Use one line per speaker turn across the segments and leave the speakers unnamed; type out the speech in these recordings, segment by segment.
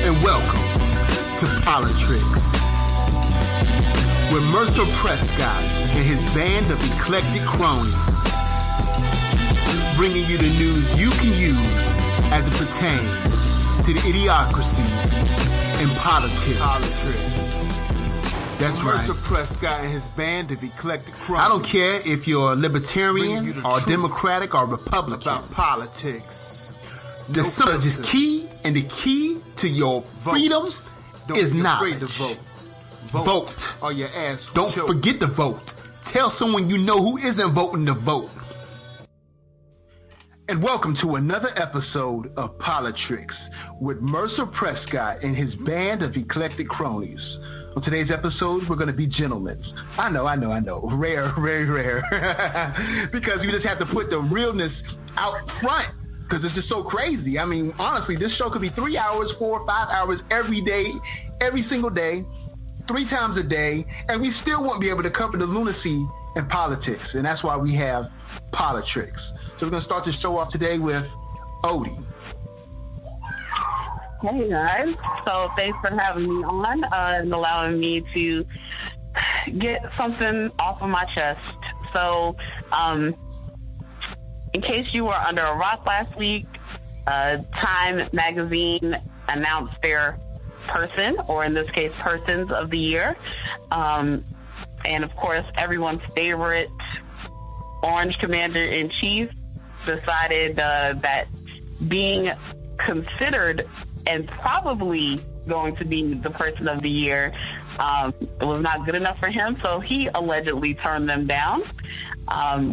and welcome to POLI-TRICKS, with Mercer Precott and his band of eclectic cronies, bringing you the news you can use as it pertains to the idiocracies in politics. That's right. Mercer Precott and his band of eclectic cronies. I don't care if you're a libertarian or Democratic or Republican. About politics. The knowledge is key, and the key to your freedom is knowledge. Vote. Or your ass. Don't forget to vote. Tell someone you know who isn't voting to vote. And welcome to another episode of POLI-TRICKS with Mercer Precott and his band of eclectic cronies. On today's episode, we're going to be gentlemen. I know. Rare, very rare. Because you just have to put the realness out front. Because it's just so crazy. I mean, honestly, this show could be 3 hours, 4 or 5 hours every day, every single day, 3 times a day, and we still won't be able to cover the lunacy in politics. And that's why we have POLI-TRICKS. So we're going to start this show off today with Odie.
Hey guys, so thanks for having me on and allowing me to get something off of my chest. So, in case you were under a rock last week, Time magazine announced their person, or in this case, persons of the year. And of course, everyone's favorite Orange Commander-in-Chief decided that being considered and probably going to be the person of the year it was not good enough for him, so he allegedly turned them down,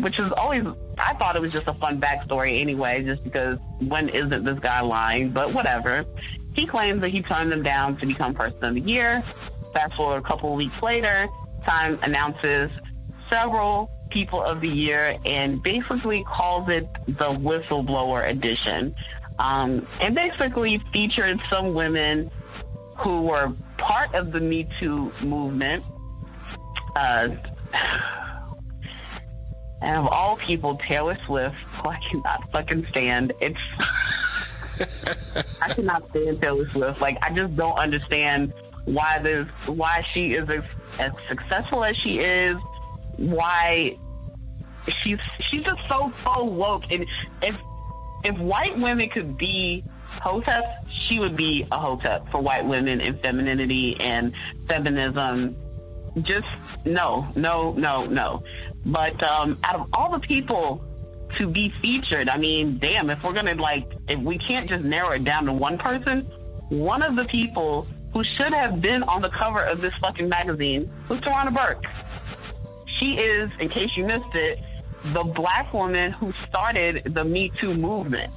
which is always, I thought it was just a fun backstory anyway, just because when isn't this guy lying, but whatever. He claims that he turned them down to become person of the year. Fast forward a couple of weeks later, Time announces several people of the year and basically calls it the whistleblower edition. And basically featured some women who were part of the Me Too movement. And of all people, Taylor Swift, who I cannot fucking stand. I cannot stand Taylor Swift. Like, I just don't understand why she is as successful as she is, why she's just so woke. And if white women could be hoteps, she would be a hotep for white women in femininity and feminism. Just no. But out of all the people to be featured, I mean, damn, if we can't just narrow it down to one person, one of the people who should have been on the cover of this fucking magazine was Tarana Burke. She is, in case you missed it, the black woman who started the Me Too movement.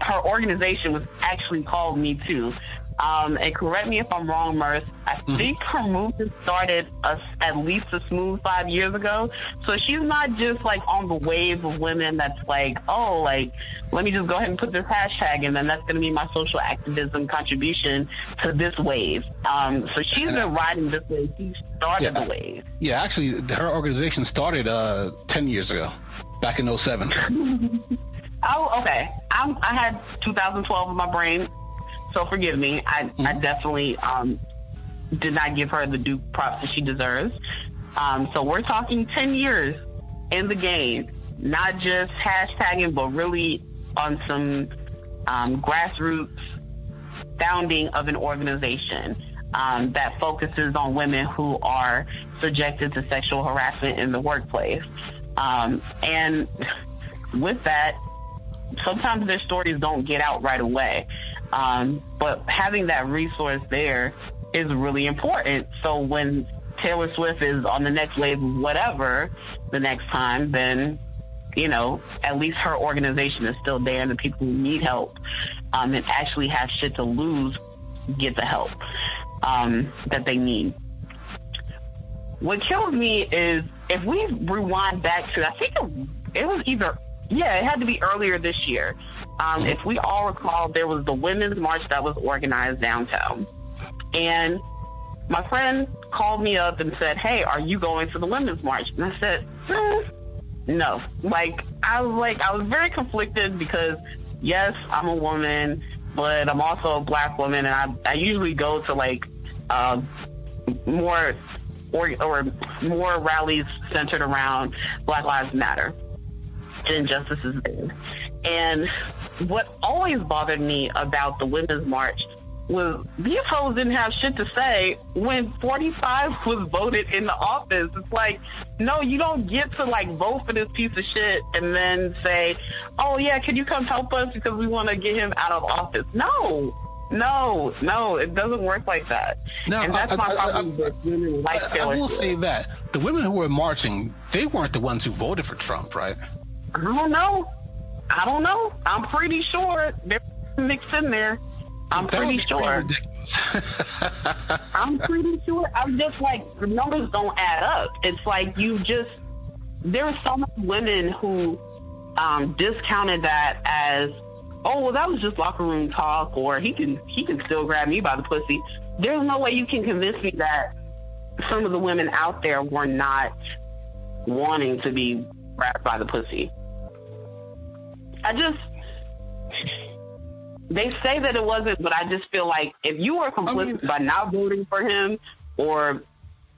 Her organization was actually called Me Too. And correct me if I'm wrong, Merce, I think her movement started at least a smooth 5 years ago. So she's not just like on the wave of women that's like, oh, like, let me just go ahead and put this hashtag and then that's going to be my social activism contribution to this wave. So she's been riding this wave. She started the wave.
Yeah, actually, her organization started 10 years ago, back in 2007.
Oh, okay. I had 2012 in my brain. So forgive me. I definitely did not give her the due props that she deserves. So we're talking 10 years in the game, not just hashtagging, but really on some grassroots founding of an organization that focuses on women who are subjected to sexual harassment in the workplace. And with that, sometimes their stories don't get out right away. But having that resource there is really important. So when Taylor Swift is on the next wave of whatever the next time, then, you know, at least her organization is still there and the people who need help and actually have shit to lose get the help that they need. What kills me is if we rewind back to, I think it was either, it had to be earlier this year. If we all recall, there was the Women's March that was organized downtown. And my friend called me up and said, hey, are you going to the Women's March? And I said, no. I was very conflicted because, yes, I'm a woman. but I'm also a black woman, and I usually go to like more rallies centered around Black Lives Matter and injustices there. And what always bothered me about the Women's March was these hoes didn't have shit to say when 45 was voted in the office. It's like, no, you don't get to like vote for this piece of shit and then say, oh yeah, can you come help us because we want to get him out of office. No, it doesn't work like that. No, and that's my problem with women like Taylor Swift.
I will say that the women who were marching, they weren't the ones who voted for Trump, right?
I don't know. I'm pretty sure they're mixed in there. I'm pretty sure. I'm pretty sure. I'm just like, the numbers don't add up. It's like there are so many women who discounted that as, oh, well, that was just locker room talk, or he can still grab me by the pussy. There's no way you can convince me that some of the women out there were not wanting to be grabbed by the pussy. They say that it wasn't, but I just feel like if you were complicit by not voting for him, or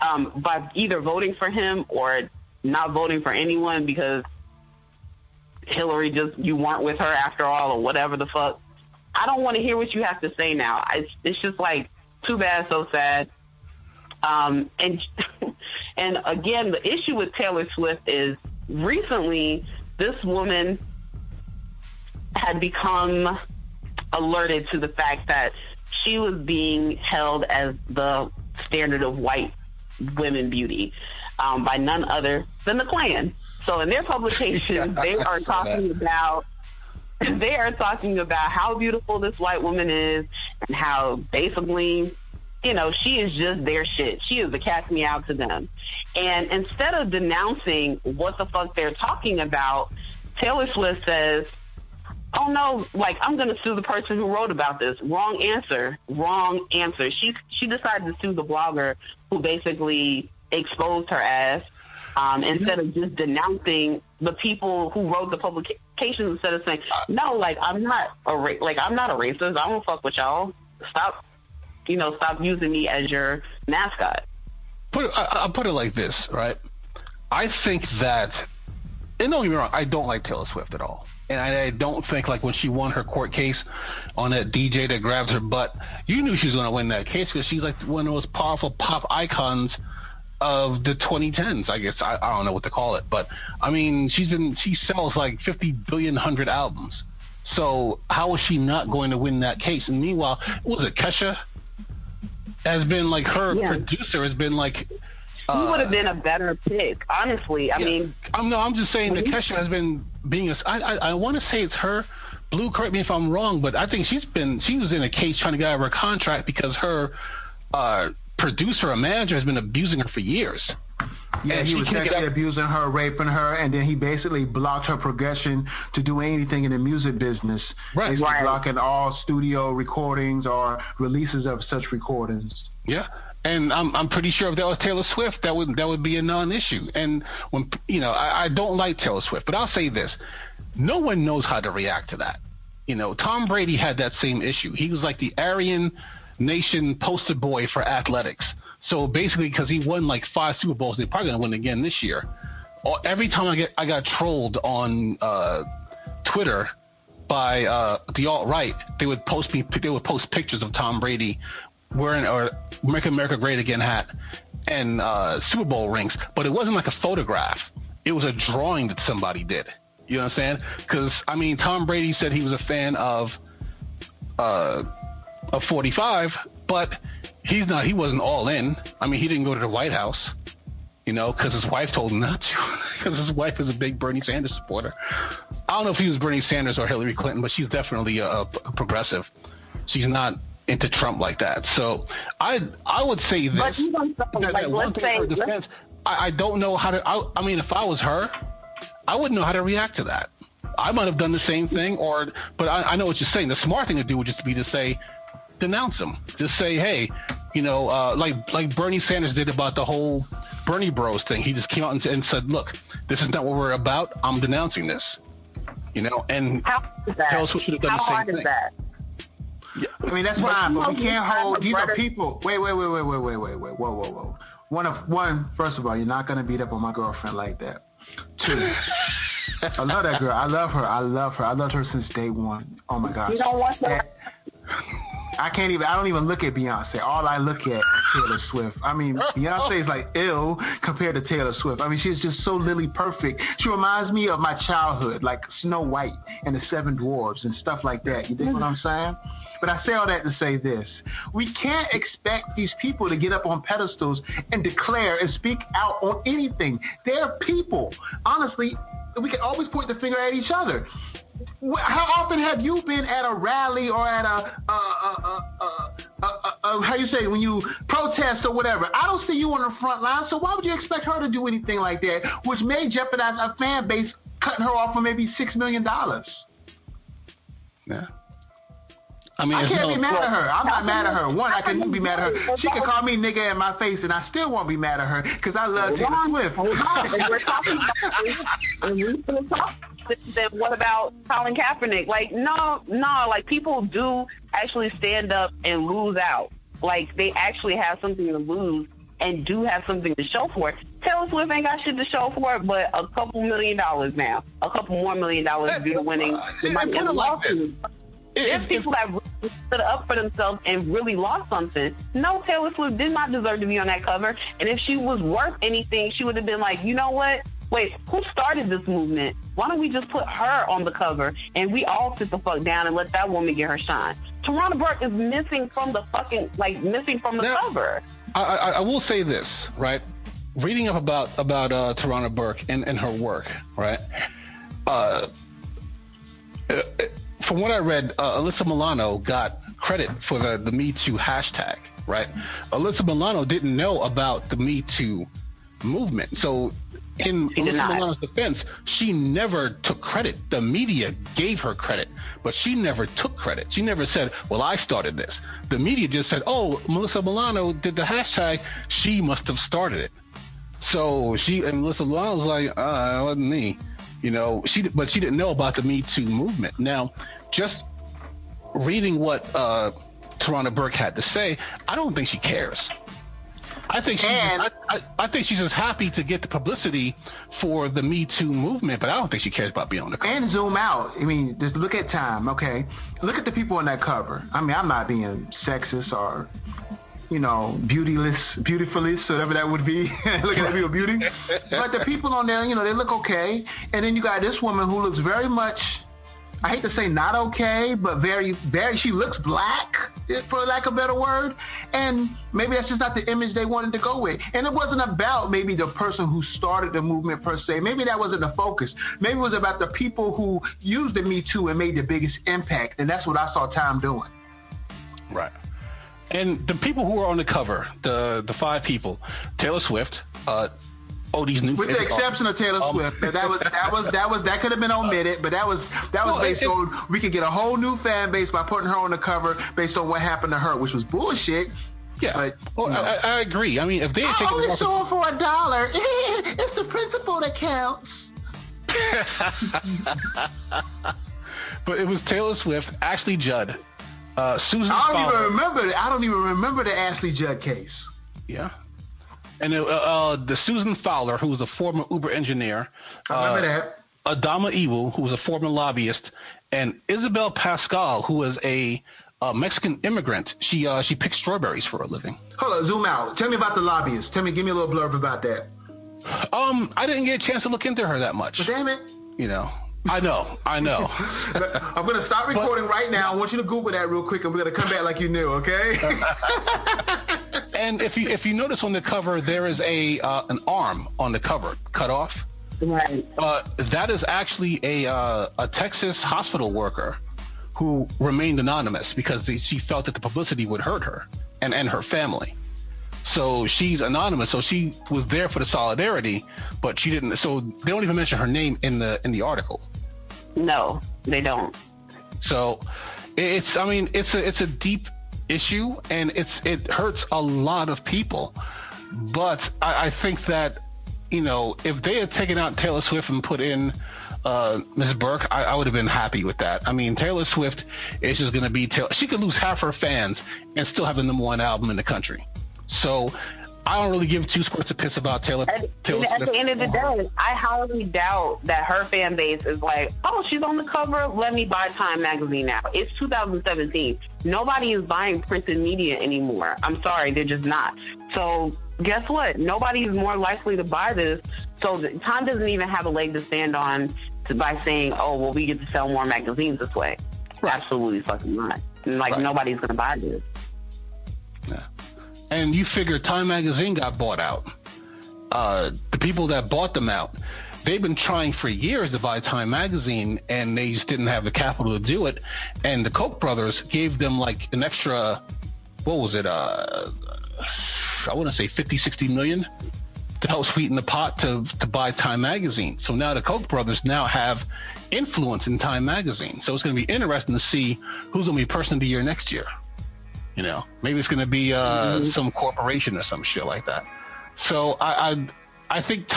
by either voting for him or not voting for anyone because Hillary you weren't with her after all, or whatever the fuck, I don't want to hear what you have to say now. It's just like, too bad, so sad. And again, the issue with Taylor Swift is recently this woman had become alerted to the fact that she was being held as the standard of white women beauty by none other than the Klan. So in their publication, they are talking about how beautiful this white woman is and how basically, she is just their shit. She is the cat's meow to them. And instead of denouncing what the fuck they're talking about, Taylor Swift says, oh no, like, I'm going to sue the person who wrote about this. Wrong answer. She decided to sue the blogger who basically exposed her ass, instead of just denouncing the people who wrote the publication, instead of saying, no, like, I'm not a racist. I don't fuck with y'all. Stop using me as your mascot.
I'll put it like this, right? I think that, and don't get me wrong, I don't like Taylor Swift at all. And I don't think, like, when she won her court case on that DJ that grabbed her butt, you knew she was going to win that case because she's like one of the most powerful pop icons of the 2010s, I guess. I don't know what to call it. But, I mean, she sells like 50 billion hundred albums. So how is she not going to win that case? And meanwhile, what was it, Kesha? Has been like her producer has been like...
He would have been a better pick, honestly. I mean...
I'm just saying that Kesha has been being I want to say it's her. Blue, correct me if I'm wrong, but I think she was in a case trying to get out of her contract because her producer or manager has been abusing her for years.
Yeah, and he was sexually abusing her, raping her, and then he basically blocked her progression to do anything in the music business. Right. Blocking all studio recordings or releases of such recordings.
Yeah. And I'm pretty sure if that was Taylor Swift, that would be a non-issue. And when I don't like Taylor Swift, but I'll say this: no one knows how to react to that. Tom Brady had that same issue. He was like the Aryan Nation poster boy for athletics. So basically, because he won like 5 Super Bowls, they're probably gonna win again this year. Every time I got trolled on Twitter by the alt-right, they would post pictures of Tom Brady wearing or Make America Great Again hat and Super Bowl rings, but it wasn't like a photograph. It was a drawing that somebody did. You know what I'm saying? Because I mean, Tom Brady said he was a fan of 45, but he's not. He wasn't all in. I mean, he didn't go to the White House, because his wife told him not to. Because his wife is a big Bernie Sanders supporter. I don't know if he was Bernie Sanders or Hillary Clinton, but she's definitely a progressive. She's not into Trump like that. So I would say this.
But
I don't know how to. I mean, if I was her, I wouldn't know how to react to that. I might have done the same thing, but I know what you're saying. The smart thing to do would just be to say, denounce him. Just say, hey, like Bernie Sanders did about the whole Bernie Bros thing. He just came out and said, look, this is not what we're about. I'm denouncing this. And
how is that?
Taylor Swift should have done the same thing.
Yeah. I mean, that's fine, but we can't hold. These are people. Wait. Whoa. First of all, you're not gonna beat up on my girlfriend like that. 2, I love that girl. I love her. I loved her since day one. Oh my gosh.
You don't want that.
I don't even look at Beyonce. All I look at is Taylor Swift. I mean, Beyonce is like ill compared to Taylor Swift. I mean, she's just so lily perfect. She reminds me of my childhood, like Snow White and the 7 Dwarfs and stuff like that. You dig what I'm saying? But I say all that to say this. We can't expect these people to get up on pedestals and declare and speak out on anything. They're people. Honestly, we can always point the finger at each other. How often have you been at a rally or at how you say, when you protest or whatever? I don't see you on the front line, so why would you expect her to do anything like that, which may jeopardize a fan base cutting her off for maybe $6 million?
Yeah. I mean,
I can't be mad at her. I'm not mad at her. One, I can be mad at her. She can call me nigga in my face, and I still won't be mad at her because I love Taylor Swift.
And we're talking about then what about Colin Kaepernick? Like, no, like, people do actually stand up and lose out. Like, they actually have something to lose and do have something to show for it. Taylor Swift ain't got shit to show for it, but a couple $1 million now. A couple more $1 million due to winning the money in the lawsuit. There's people that really stood up for themselves and really lost something. No, Taylor Swift did not deserve to be on that cover. And if she was worth anything, she would have been like, you know what? Wait, who started this movement? Why don't we just put her on the cover and we all sit the fuck down and let that woman get her shine? Tarana Burke is missing from the cover.
I will say this, right? Reading up about Tarana Burke and her work, right? From what I read, Alyssa Milano got credit for the Me Too hashtag, right? Alyssa Milano didn't know about the Me Too movement. So in Alyssa Milano's defense, she never took credit. The media gave her credit, but she never took credit. She never said, well, I started this. The media just said, oh, Melissa Milano did the hashtag. She must have started it. So Melissa Milano was like, it wasn't me. You know, but she didn't know about the Me Too movement. Now, just reading what Tarana Burke had to say, I don't think she cares. I think she's just happy to get the publicity for the Me Too movement, but I don't think she cares about being on the cover.
And zoom out. I mean, just look at time, okay? Look at the people on that cover. I mean, I'm not being sexist or, you know, beautifulist, whatever that would be. Look at that people beauty. But the people on there, you know, they look okay. And then you got this woman who looks very much, I hate to say not okay, but very, very, she looks black, for lack of a better word. And maybe that's just not the image they wanted to go with. And it wasn't about maybe the person who started the movement per se. Maybe that wasn't the focus. Maybe it was about the people who used the Me Too and made the biggest impact. And that's what I saw Time doing.
Right. And the people who were on the cover, the 5 people, Taylor Swift, Odie's new.
With the exception of Taylor Swift, that could have been omitted, but that was based on we could get a whole new fan base by putting her on the cover based on what happened to her, which was bullshit.
Yeah, but, I agree. I mean, if they had taken
only sold for $1, it's the principle that counts.
But it was Taylor Swift, Ashley Judd, Susan.
I don't even remember the Ashley Judd case.
Yeah. And the Susan Fowler, who was a former Uber engineer.
I remember that.
Adama Iwu, who was a former lobbyist, and Isabel Pascal, who was a Mexican immigrant. She picked strawberries for a living.
Hold on, zoom out. Tell me about the lobbyist. Give me a little blurb about that.
I didn't get a chance to look into her that much.
But damn it.
You know. I know. I'm
going to stop recording right now. I want you to Google that real quick, and we're going to come back like you knew, okay?
And if you notice on the cover, there is an arm on the cover cut off.
Right.
That is actually a Texas hospital worker who remained anonymous because she felt that the publicity would hurt her and her family. So she's anonymous. So she was there for the solidarity, but she didn't. So they don't even mention her name in the article.
No, they don't.
So it's a deep issue, and it hurts a lot of people. But I think that, you know, if they had taken out Taylor Swift and put in Ms. Burke, I would have been happy with that. I mean, Taylor Swift is just going to be she could lose half her fans and still have the #1 album in the country. So I don't really give two squirts of piss about Taylor Swift.
At the end of the day, I highly doubt that her fan base is like, oh, she's on the cover, let me buy Time magazine now. It's 2017. Nobody is buying printed media anymore. I'm sorry, they're just not. So guess what? Nobody is more likely to buy this. So Time doesn't even have a leg to stand on by saying, oh, well, we get to sell more magazines this way. Right. Absolutely fucking not. Like, right. Nobody's going to buy this.
Yeah. And you figure Time magazine got bought out. The people that bought them out, they've been trying for years to buy Time magazine, and they just didn't have the capital to do it. And the Koch brothers gave them like an extra, what was it? I want to say 50, 60 million to help sweeten the pot to buy Time magazine. So now the Koch brothers now have influence in Time magazine. So it's going to be interesting to see who's going to be Person of the Year next year. You know, maybe it's going to be some corporation or some shit like that. So I think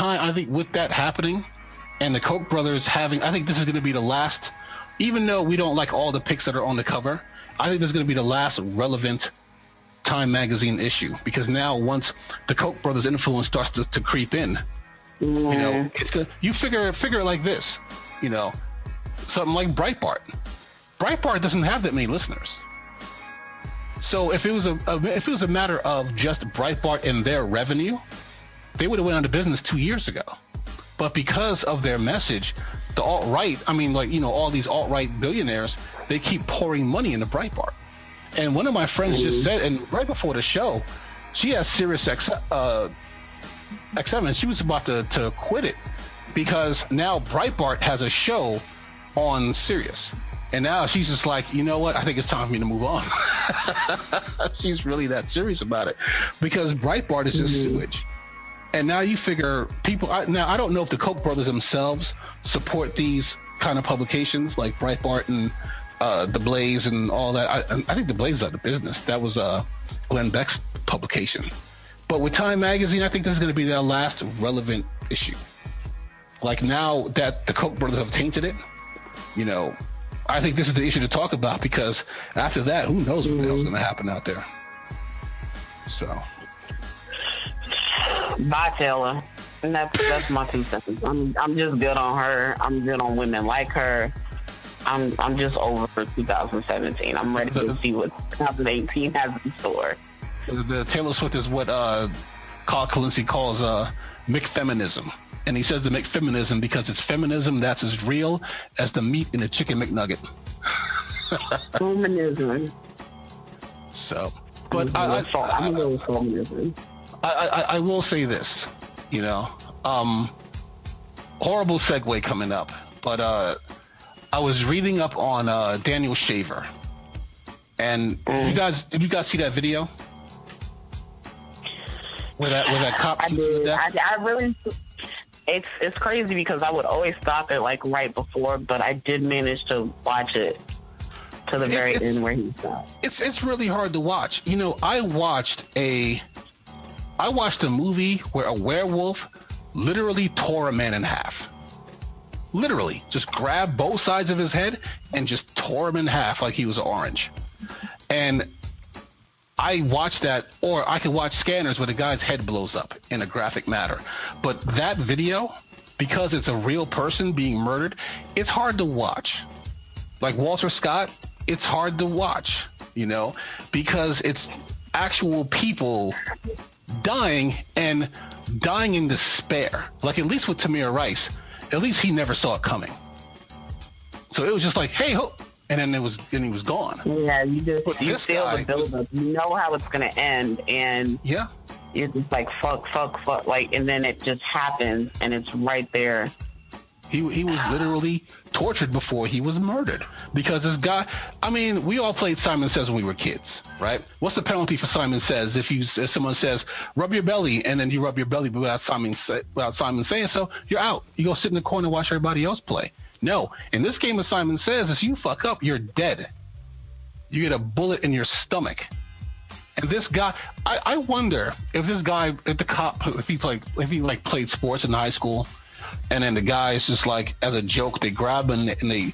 with that happening and the Koch brothers having, I think this is going to be the last, even though we don't like all the pics that are on the cover, I think this is going to be the last relevant Time magazine issue, because now once the Koch brothers influence starts to creep in, you know, you figure it like this, you know, something like Breitbart. Breitbart doesn't have that many listeners. So if it was a matter of just Breitbart and their revenue, they would have went out of business 2 years ago. But because of their message, the alt-right, I mean, like, you know, all these alt-right billionaires, they keep pouring money into Breitbart. And one of my friends just said, and right before the show, she has Sirius XM, and she was about to quit it because now Breitbart has a show on Sirius. And now she's just like, you know what? I think it's time for me to move on. She's really that serious about it because Breitbart is just sewage. And now you figure people. Now I don't know if the Koch brothers themselves support these kind of publications like Breitbart and The Blaze and all that. I think The Blaze is out of business. That was Glenn Beck's publication. But with Time magazine, I think this is going to be their last relevant issue. Like now that the Koch brothers have tainted it, you know. I think this is the issue to talk about because after that, who knows what the hell's going to happen out there. So.
Bye, Taylor. And that's my 2 cents. I'm just good on her. I'm good on women like her. I'm just over for 2017. I'm ready to see what 2018 has in store.
The Taylor Swift is what Carl Kalinske calls McFeminism. And he says the McFeminism because it's feminism that's as real as the meat in a chicken McNugget.
Feminism.
So, but I will say this, you know, horrible segue coming up, but I was reading up on Daniel Shaver, and did you guys see that video? Where that cop?
I did. I really. It's crazy because I would always stop it like right before, but I did manage to watch it to the very end where he stopped.
It's really hard to watch. You know, I watched a movie where a werewolf literally tore a man in half. Literally, just grabbed both sides of his head and just tore him in half like he was orange. And I watched that, or I could watch Scanners where the guy's head blows up in a graphic matter. But that video, because it's a real person being murdered, it's hard to watch. Like Walter Scott, it's hard to watch, you know, because it's actual people dying and dying in despair. Like at least with Tamir Rice, at least he never saw it coming. So it was just like, hey, ho. And then he was gone.
Yeah, you feel the buildup. You know how it's gonna end, and
yeah,
you're just like fuck, like, and then it just happens, and it's right there.
He was literally tortured before he was murdered because this guy. I mean, we all played Simon Says when we were kids, right? What's the penalty for Simon Says if someone says rub your belly and then you rub your belly without Simon saying so? You're out. You go sit in the corner and watch everybody else play. No, in this game of Simon Says, if you fuck up, you're dead. You get a bullet in your stomach. And this guy, I wonder if this guy, if the cop, if he played sports in high school, And then the guys just like, as a joke, they grab him and they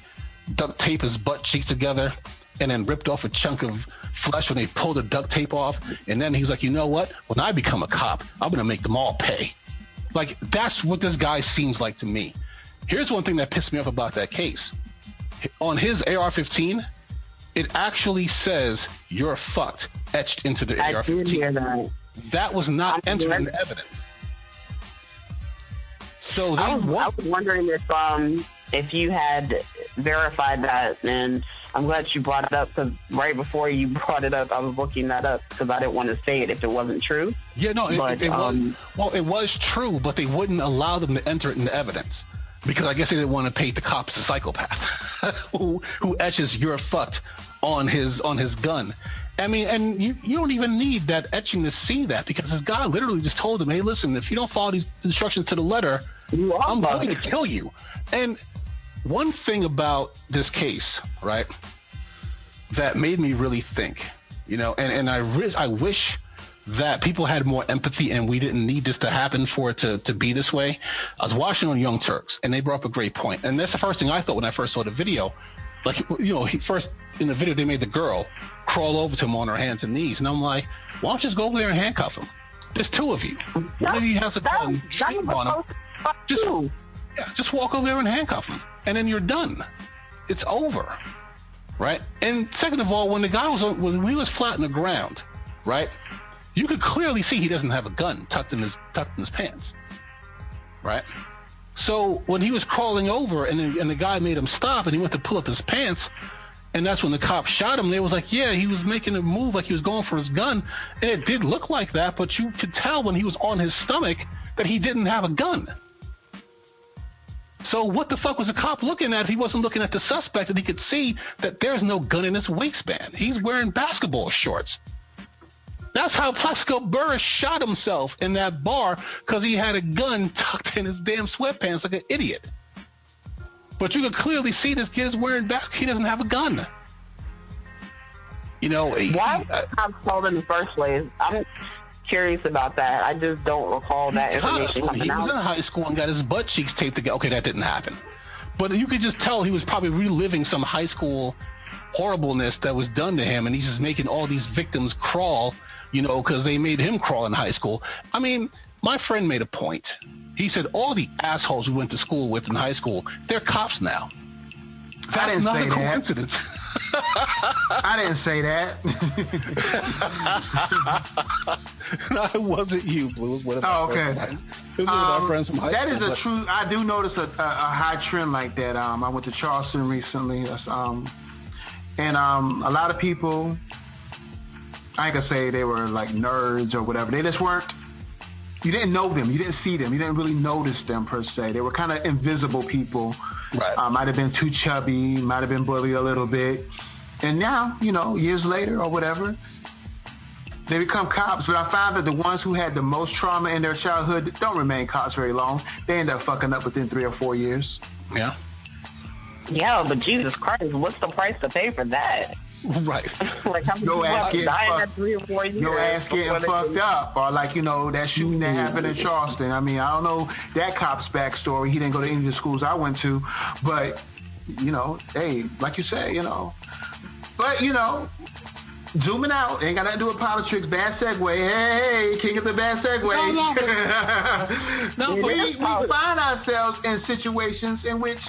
duct tape his butt cheeks together and then ripped off a chunk of flesh when they pulled the duct tape off. And then he's like, you know what? When I become a cop, I'm going to make them all pay. Like, that's what this guy seems like to me. Here's one thing that pissed me off about that case. On his AR-15, it actually says, "You're fucked," etched into the AR-15.
I did hear that.
That was not entered in evidence. So
I was wondering if you had verified that, and I'm glad you brought it up, because right before you brought it up, I was looking that up because I didn't want to say it if it wasn't true.
Yeah, no, it was true, but they wouldn't allow them to enter it in the evidence because I guess they didn't want to paint the cop as a psychopath who etches "You're fucked" on his gun. I mean, and you don't even need that etching to see that, because this guy literally just told him, "Hey, listen, if you don't follow these instructions to the letter, I'm going to kill you." And one thing about this case, right, that made me really think, you know, and I wish that people had more empathy and we didn't need this to happen for it to be this way. I was watching on Young Turks, and they brought up a great point. And that's the first thing I thought when I first saw the video. Like, you know, first in the video, they made the girl crawl over to him on her hands and knees. And I'm like, why don't you just go over there and handcuff him? There's two of you. One of you has a gun on him. Just walk over there and handcuff him. And then you're done. It's over. Right? And second of all, when he was flat on the ground, right, you could clearly see he doesn't have a gun tucked in his pants. Right? So when he was crawling over and the guy made him stop and he went to pull up his pants, and that's when the cop shot him, they was like, yeah, he was making a move like he was going for his gun. And it did look like that, but you could tell when he was on his stomach that he didn't have a gun. So what the fuck was the cop looking at if he wasn't looking at the suspect and he could see that there's no gun in his waistband? He's wearing basketball shorts. That's how Plaxico Burress shot himself in that bar, because he had a gun tucked in his damn sweatpants like an idiot. But you could clearly see this kid is wearing he doesn't have a gun. You know,
why was the called in the first place? I'm curious about that. I just don't recall that information coming out.
He was in high school and got his butt cheeks taped together. Okay, that didn't happen. But you could just tell he was probably reliving some high school horribleness that was done to him, and he's just making all these victims crawl, you know, because they made him crawl in high school. I mean, my friend made a point. He said all the assholes we went to school with in high school, they're cops now. That's not a coincidence.
I didn't say that.
No, it wasn't you, Blue. It was one of my friends. It was one of my friends from high school.
That is a true. I do notice a high trend like that. I went to Charleston recently, and a lot of people, I ain't gonna say they were like nerds or whatever. They just weren't. You didn't know them. You didn't see them. You didn't really notice them per se. They were kind of invisible people.
Right.
Might have been too chubby. Might have been bullied a little bit. And now, you know, years later or whatever, they become cops. But I found that the ones who had the most trauma in their childhood don't remain cops very long. They end up fucking up within 3 or 4 years.
Yeah.
Yeah, but Jesus Christ, what's the price to pay for that?
Right.
Like, how many people dying at 3 or 4 years?
Your ass getting fucked up. Or like, you know, that shooting that happened in Charleston. I mean, I don't know that cop's backstory. He didn't go to any of the schools I went to. But, you know, hey, like you say, you know. But, you know, zooming out. Ain't got nothing to do with POLI-TRICKS. Bad segue. Hey, king of the bad segue. No, we find ourselves in situations in which,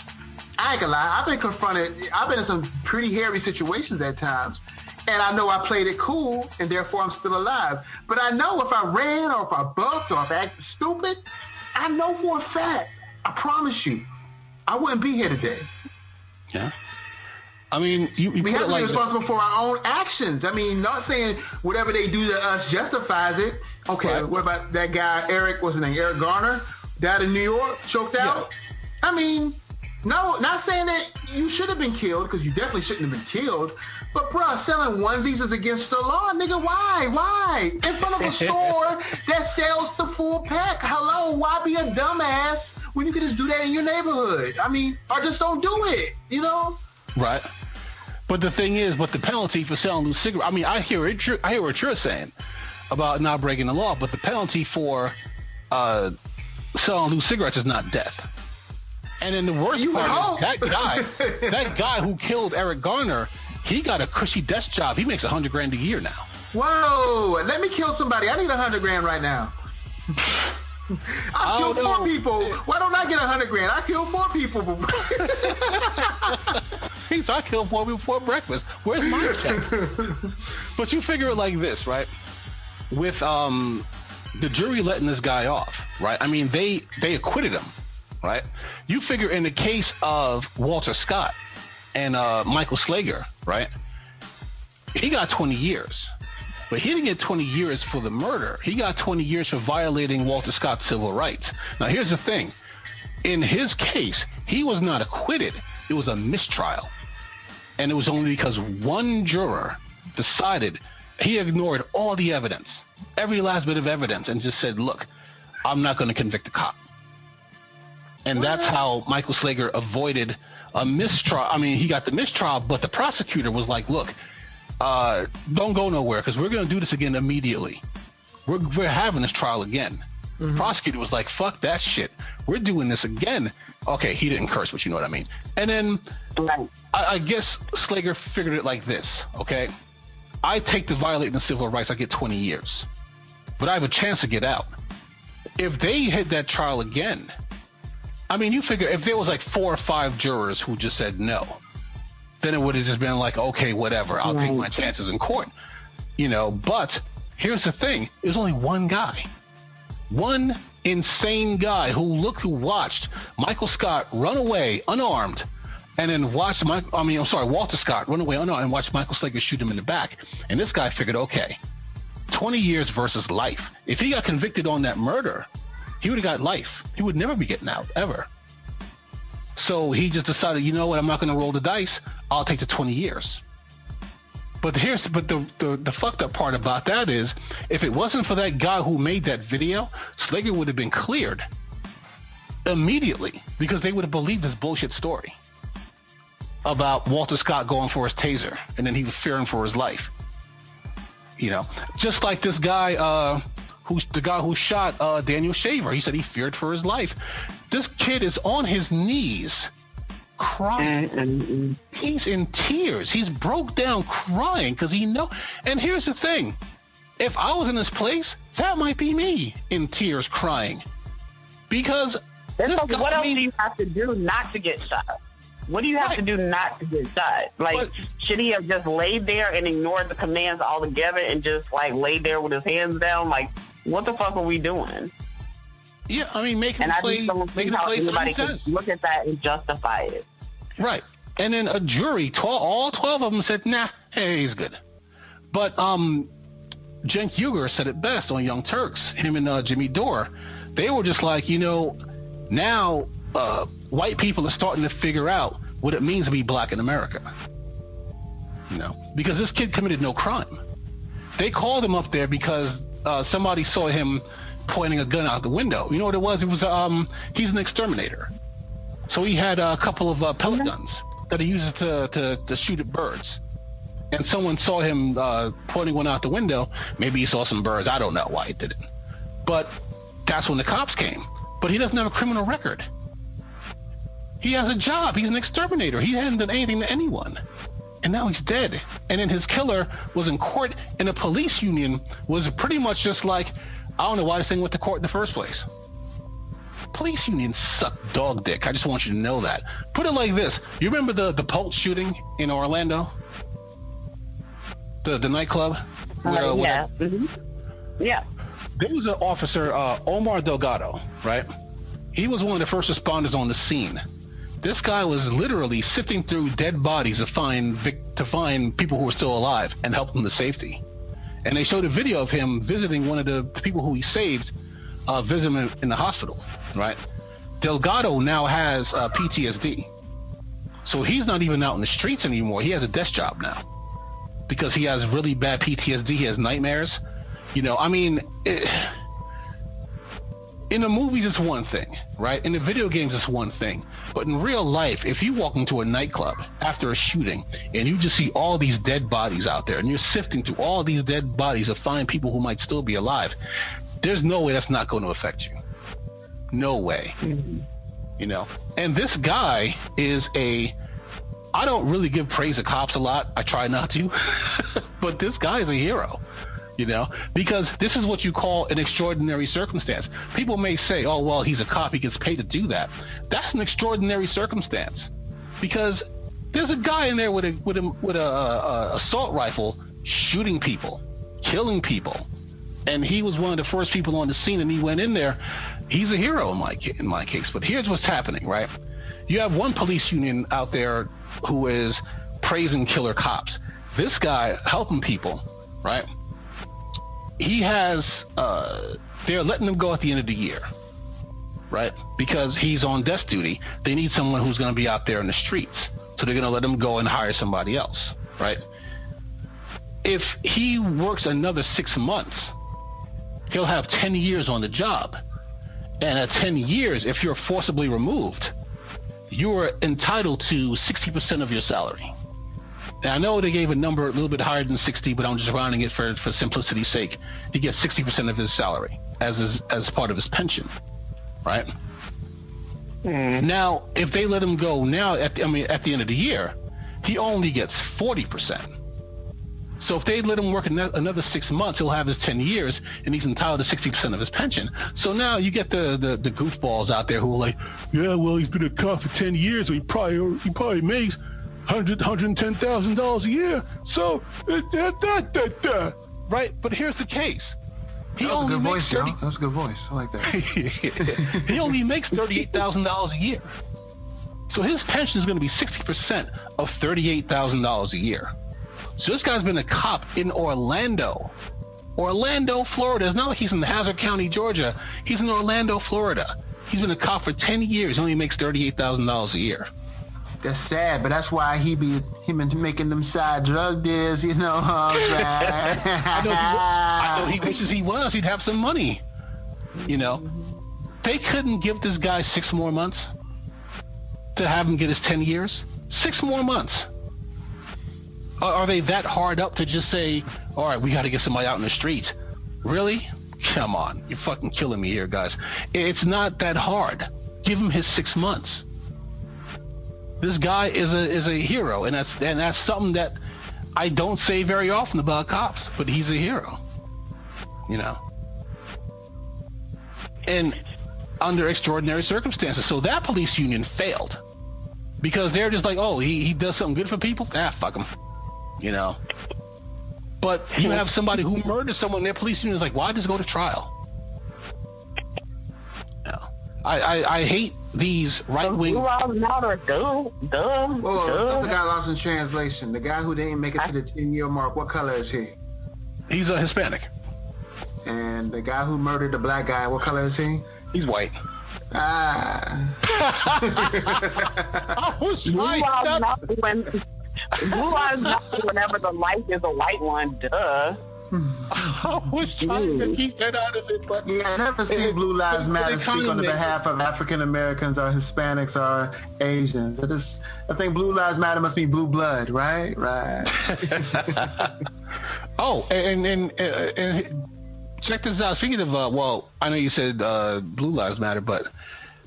I ain't gonna lie, I've been confronted. I've been in some pretty hairy situations at times, and I know I played it cool, and therefore I'm still alive. But I know if I ran or if I bucked or if I acted stupid, I know for a fact, I promise you, I wouldn't be here today.
Yeah. I mean, we
have to be responsible for our own actions. I mean, not saying whatever they do to us justifies it. Okay, right. What about that guy, Eric, what's his name, Eric Garner, died in New York, choked out? Yeah. I mean, no, not saying that you should have been killed, because you definitely shouldn't have been killed. But, bruh, selling onesies is against the law, nigga. Why? Why? In front of a store that sells the full pack. Hello, why be a dumbass when you can just do that in your neighborhood? I mean, or just don't do it, you know?
Right. But the thing is, the penalty for selling loose cigarettes, I mean, I hear what you're saying about not breaking the law, but the penalty for selling loose cigarettes is not death. And then the worst part is that guy who killed Eric Garner, he got a cushy desk job. He makes $100,000 a year now.
Whoa! Let me kill somebody. I need $100,000 right now. I killed 4 people. Why don't I get $100,000? I killed 4 people.
I killed 4 people before breakfast. Where's my check? But you figure it like this, right? With the jury letting this guy off, right? I mean, they acquitted him, right? You figure in the case of Walter Scott and Michael Slager, right? He got 20 years. But he didn't get 20 years for the murder. He got 20 years for violating Walter Scott's civil rights. Now, here's the thing. In his case, he was not acquitted. It was a mistrial. And it was only because one juror decided, he ignored all the evidence, every last bit of evidence, and just said, look, I'm not going to convict the cop. And that's how Michael Slager avoided a mistrial. I mean, he got the mistrial, but the prosecutor was like, look, don't go nowhere because we're going to do this again immediately. We're having this trial again. Mm-hmm. Prosecutor was like, fuck that shit. We're doing this again. Okay, he didn't curse, but you know what I mean. And then I guess Slager figured it like this, okay? I take the violating the civil rights, I get 20 years. But I have a chance to get out. If they hit that trial again, I mean, you figure if there was like 4 or 5 jurors who just said no, then it would have just been like, okay, whatever, I'll take my chances in court, you know. But here's the thing: there's only one guy, one insane guy who watched Michael Scott run away unarmed, and then Walter Scott run away unarmed and watch Michael Slager shoot him in the back. And this guy figured, okay, 20 years versus life. If he got convicted on that murder, he would have got life. He would never be getting out ever. So he just decided, you know what, I'm not going to roll the dice. I'll take the 20 years. But the fucked up part about that is, if it wasn't for that guy who made that video, Slager would have been cleared immediately because they would have believed this bullshit story about Walter Scott going for his taser and then he was fearing for his life. You know, just like this guy, the guy who shot Daniel Shaver. He said he feared for his life. This kid is on his knees crying. He's in tears. He's broke down crying because he knows. And here's the thing. If I was in this place, that might be me in tears crying. Because
what else do you have to do not to get shot? What do you have to do not to get shot? Like, should he have just laid there and ignored the commands altogether and just, like, laid there with his hands down? Like, what the fuck are we doing?
Yeah, I mean, making the play.
And I just don't see how anybody can look at that and justify it.
Right. And then a jury, all 12 of them said, nah, hey, he's good. But Cenk Uygur said it best on Young Turks, him and Jimmy Dore. They were just like, you know, now white people are starting to figure out what it means to be black in America. You know, because this kid committed no crime. They called him up there because somebody saw him pointing a gun out the window. You know what it was? It was he's an exterminator. So he had a couple of pellet guns that he uses to shoot at birds. And someone saw him pointing one out the window. Maybe he saw some birds. I don't know why he did it. But that's when the cops came. But he doesn't have a criminal record. He has a job. He's an exterminator. He hasn't done anything to anyone. And now he's dead. And then his killer was in court, and the police union was pretty much just like, I don't know why this thing went to court in the first place. Police unions suck dog dick. I just want you to know that. Put it like this. You remember the Pulse shooting in Orlando? The nightclub?
Yeah. Mm-hmm. Yeah.
There was an officer, Omar Delgado, right? He was one of the first responders on the scene. This guy was literally sifting through dead bodies to find people who were still alive and help them to safety. And they showed a video of him visiting one of the people who he saved, visiting him in the hospital, right? Delgado now has PTSD. So he's not even out in the streets anymore. He has a desk job now because he has really bad PTSD. He has nightmares. You know, I mean, in the movies it's one thing, right? In the video games it's one thing. But in real life, if you walk into a nightclub after a shooting and you just see all these dead bodies out there and you're sifting through all these dead bodies to find people who might still be alive, there's no way that's not going to affect you. No way. You know, and this guy is I don't really give praise to cops a lot. I try not to, but this guy is a hero, you know, because this is what you call an extraordinary circumstance. People may say, oh, well, he's a cop. He gets paid to do that. That's an extraordinary circumstance because there's a guy in there with a assault rifle shooting people, killing people. And he was one of the first people on the scene, and he went in there. He's a hero in my case. But here's what's happening, right? You have one police union out there who is praising killer cops. This guy helping people, right? He has, they're letting him go at the end of the year, right? Because he's on desk duty. They need someone who's going to be out there in the streets. So they're going to let him go and hire somebody else, right? If he works another 6 months, he'll have 10 years on the job. And at 10 years, if you're forcibly removed, you're entitled to 60% of your salary. Now, I know they gave a number a little bit higher than 60, but I'm just rounding it for simplicity's sake. He gets 60% of his salary as part of his pension, right? Now, if they let him go now, at the end of the year, he only gets 40%. So if they let him work another 6 months, he'll have his 10 years, and he's entitled to 60% of his pension. So now you get the goofballs out there who are like, yeah, well, he's been a cop for 10 years, so he probably makes $110,000 a year. So right? But here's the case.
That was a good voice, Joe. That was a good voice. I like that.
He only makes $38,000 a year. So his pension is going to be 60% of $38,000 a year. So this guy's been a cop in Orlando, Florida. It's not like he's in Hazard County, Georgia. He's in Orlando, Florida. He's been a cop for 10 years. He only makes $38,000 a year.
That's sad, but that's why he been making them side drug deals, you know.
I know he wishes he was. He'd have some money, you know. They couldn't give this guy 6 more months to have him get his 10 years. 6 more months. Are they that hard up to just say, all right, we got to get somebody out in the streets? Really? Come on. You're fucking killing me here, guys. It's not that hard. Give him his 6 months. This guy is a hero, and that's something that I don't say very often about cops, but he's a hero, you know. And under extraordinary circumstances. So that police union failed because they're just like, oh, he does something good for people? Fuck him. You know, but you have somebody who murdered someone, their police union is like, why just go to trial? No. I hate these right-wing...
Whoa, something
got lost in translation. The guy who didn't make it to the 10-year mark, what color is he?
He's a Hispanic.
And the guy who murdered the black guy, what color is he?
He's white.
I
was right.
Blue eyes whenever the light is a white one, duh.
I was trying to keep that out of it, but
yeah, I never seen Blue Lives Matter speak on the behalf of African Americans or Hispanics or Asians. I think Blue Lives Matter must be blue blood, right? Right.
Oh, and check this out. Speaking of, well, I know you said Blue Lives Matter, but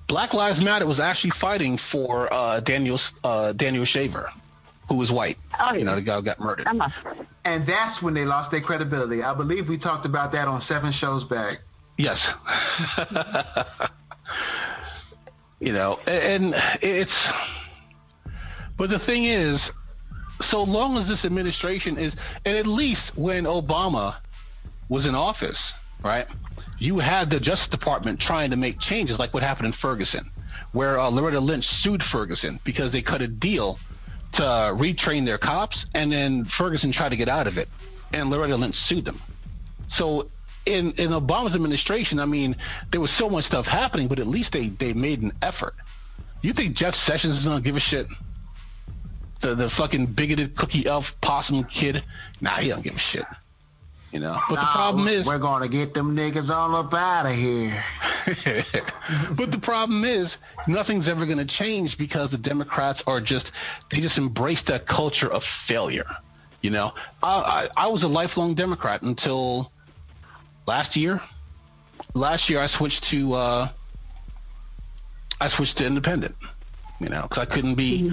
Black Lives Matter was actually fighting for Daniel Shaver, who was white.
Oh, yeah.
You know, the guy who got murdered.
And that's when they lost their credibility. I believe we talked about that on 7 shows back.
Yes. You know, and it's... But the thing is, so long as this administration is... And at least when Obama was in office, right, you had the Justice Department trying to make changes, like what happened in Ferguson, where Loretta Lynch sued Ferguson because they cut a deal to retrain their cops, and then Ferguson tried to get out of it, and Loretta Lynch sued them. So in Obama's administration, I mean, there was so much stuff happening, but at least they made an effort. You think Jeff Sessions is going to give a shit? The fucking bigoted cookie elf possum kid? Nah, he don't give a shit. You know, but the problem is
we're gonna get them niggas all up out of here.
But the problem is nothing's ever gonna change because the Democrats they just embrace that culture of failure. You know, I was a lifelong Democrat until last year. Last year I switched to I switched to independent. Because I couldn't be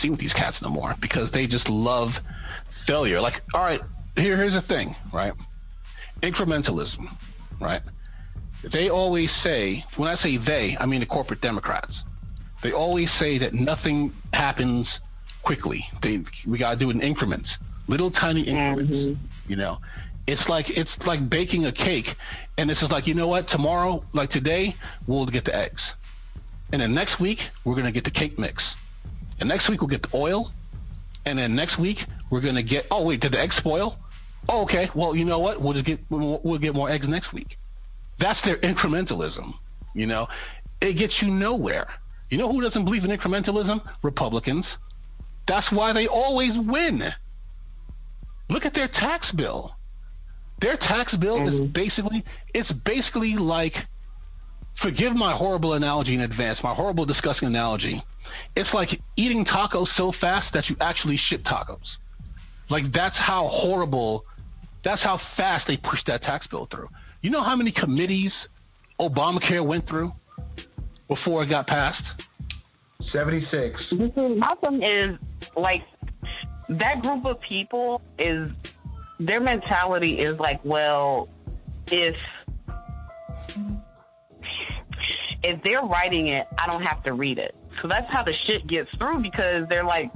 seen with these cats no more because they just love failure. Like, all right, here's the thing, right? Incrementalism, right? They always say, when I say they, I mean the corporate Democrats. They always say that nothing happens quickly. We gotta do it in increments, little tiny increments. It's like baking a cake, and it's just like, you know what? Tomorrow, like today, we'll get the eggs. And then next week, we're going to get the cake mix. And next week, we'll get the oil. And then next week, we're going to get, oh, wait, did the eggs spoil? Oh, okay. Well, you know what? We'll get more eggs next week. That's their incrementalism. It gets you nowhere. You know who doesn't believe in incrementalism? Republicans. That's why they always win. Look at their tax bill. Their tax bill is basically like, forgive my horrible analogy in advance, my horrible, disgusting analogy. It's like eating tacos so fast that you actually shit tacos. Like, that's how fast they pushed that tax bill through. You know how many committees Obamacare went through before it got passed?
76.
My thing is, like, that group of people their mentality is like, well, if they're writing it, I don't have to read it. So that's how the shit gets through, because they're like,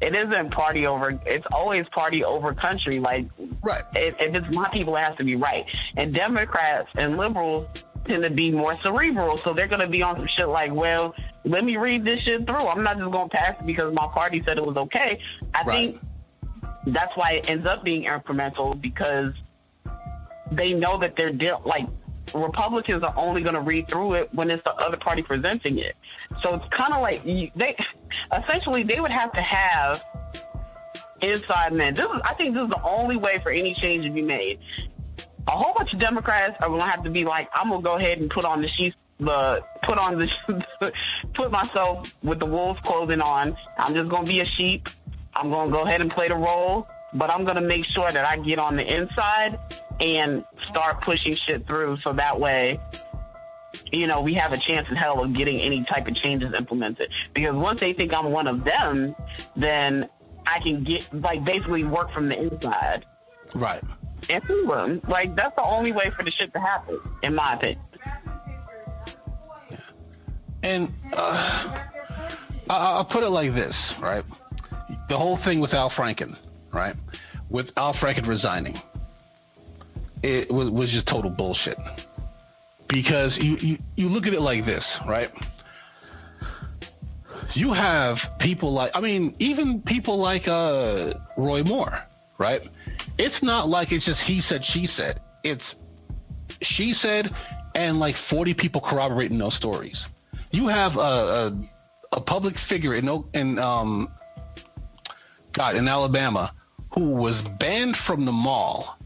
it isn't party over. It's always party over country. Like,
right.
If it's my people, it has to be right. And Democrats and liberals tend to be more cerebral, so they're going to be on some shit like, well, let me read this shit through. I'm not just going to pass it because my party said it was okay. I think that's why it ends up being incremental, because they know that they're like, Republicans are only going to read through it when it's the other party presenting it. So it's kind of like they would have to have inside men. I think this is the only way for any change to be made. A whole bunch of Democrats are going to have to be like, I'm going to go ahead and put myself with the wolf's clothing on. I'm just going to be a sheep. I'm going to go ahead and play the role, but I'm going to make sure that I get on the inside and start pushing shit through, so that way, we have a chance in hell of getting any type of changes implemented. Because once they think I'm one of them, then I can get, like, basically work from the inside.
Right.
And through them. Like, that's the only way for the shit to happen, in my opinion.
And I'll put it like this, right? The whole thing with Al Franken, right? With Al Franken resigning, it was just total bullshit. Because you look at it like this, right? You have people like, even people like Roy Moore, right? It's not like it's just he said, she said. It's she said and like 40 people corroborating those stories. You have a public figure in Alabama who was banned from the mall,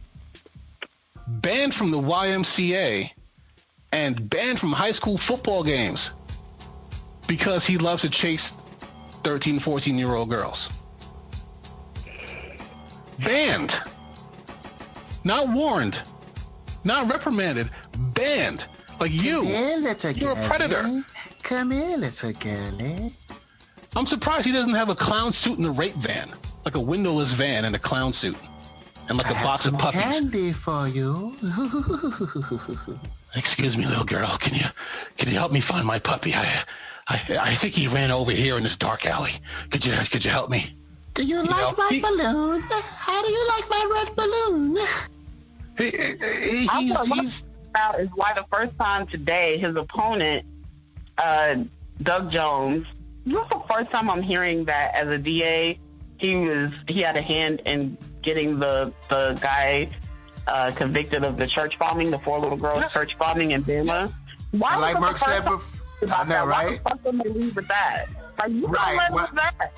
banned from the YMCA, and banned from high school football games because he loves to chase 13, 14-year-old girls. Banned. Not warned. Not reprimanded. Banned. Like you're a predator.
Come here, little girlie.
I'm surprised he doesn't have a clown suit in the rape van, like a windowless van and a clown suit, and like a box of puppies.
Candy for you.
Excuse me, little girl. Can you help me find my puppy? I think he ran over here in this dark alley. Could you help me?
Do you like my balloon? How do you like my red balloon?
He's
about is why the first time today his opponent, Doug Jones, this is the first time I'm hearing that as a DA he had a hand in getting the guy convicted of the church bombing, the 4 little girls church bombing in Bama. Why
like Mercer said before, right?
Why the fuck did they leave with that? Like, you
right.
With that.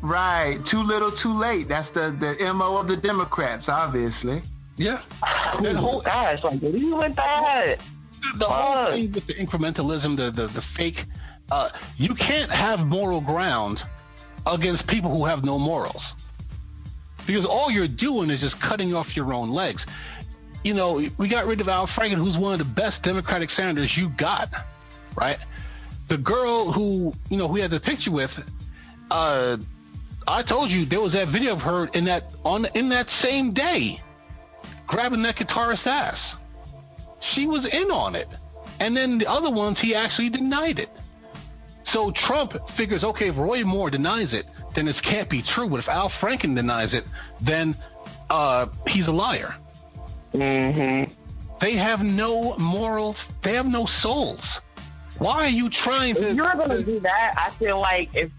Right. Too little, too late. That's the MO of the Democrats, obviously.
Yeah.
The whole gosh, like, leave with that.
The whole thing with the incrementalism, the fake, you can't have moral ground against people who have no morals. Because all you're doing is just cutting off your own legs. We got rid of Al Franken, who's one of the best Democratic senators you got. right? The girl who we had the picture with, I told you there was that video of her in that same day, grabbing that guitarist's ass. She was in on it, and then the other ones he actually denied it. So Trump figures, okay, if Roy Moore denies it, then this can't be true. But if Al Franken denies it, then he's a liar.
Mm-hmm.
They have no morals. They have no souls. Why are you trying to?
If you're going to do that, I feel like if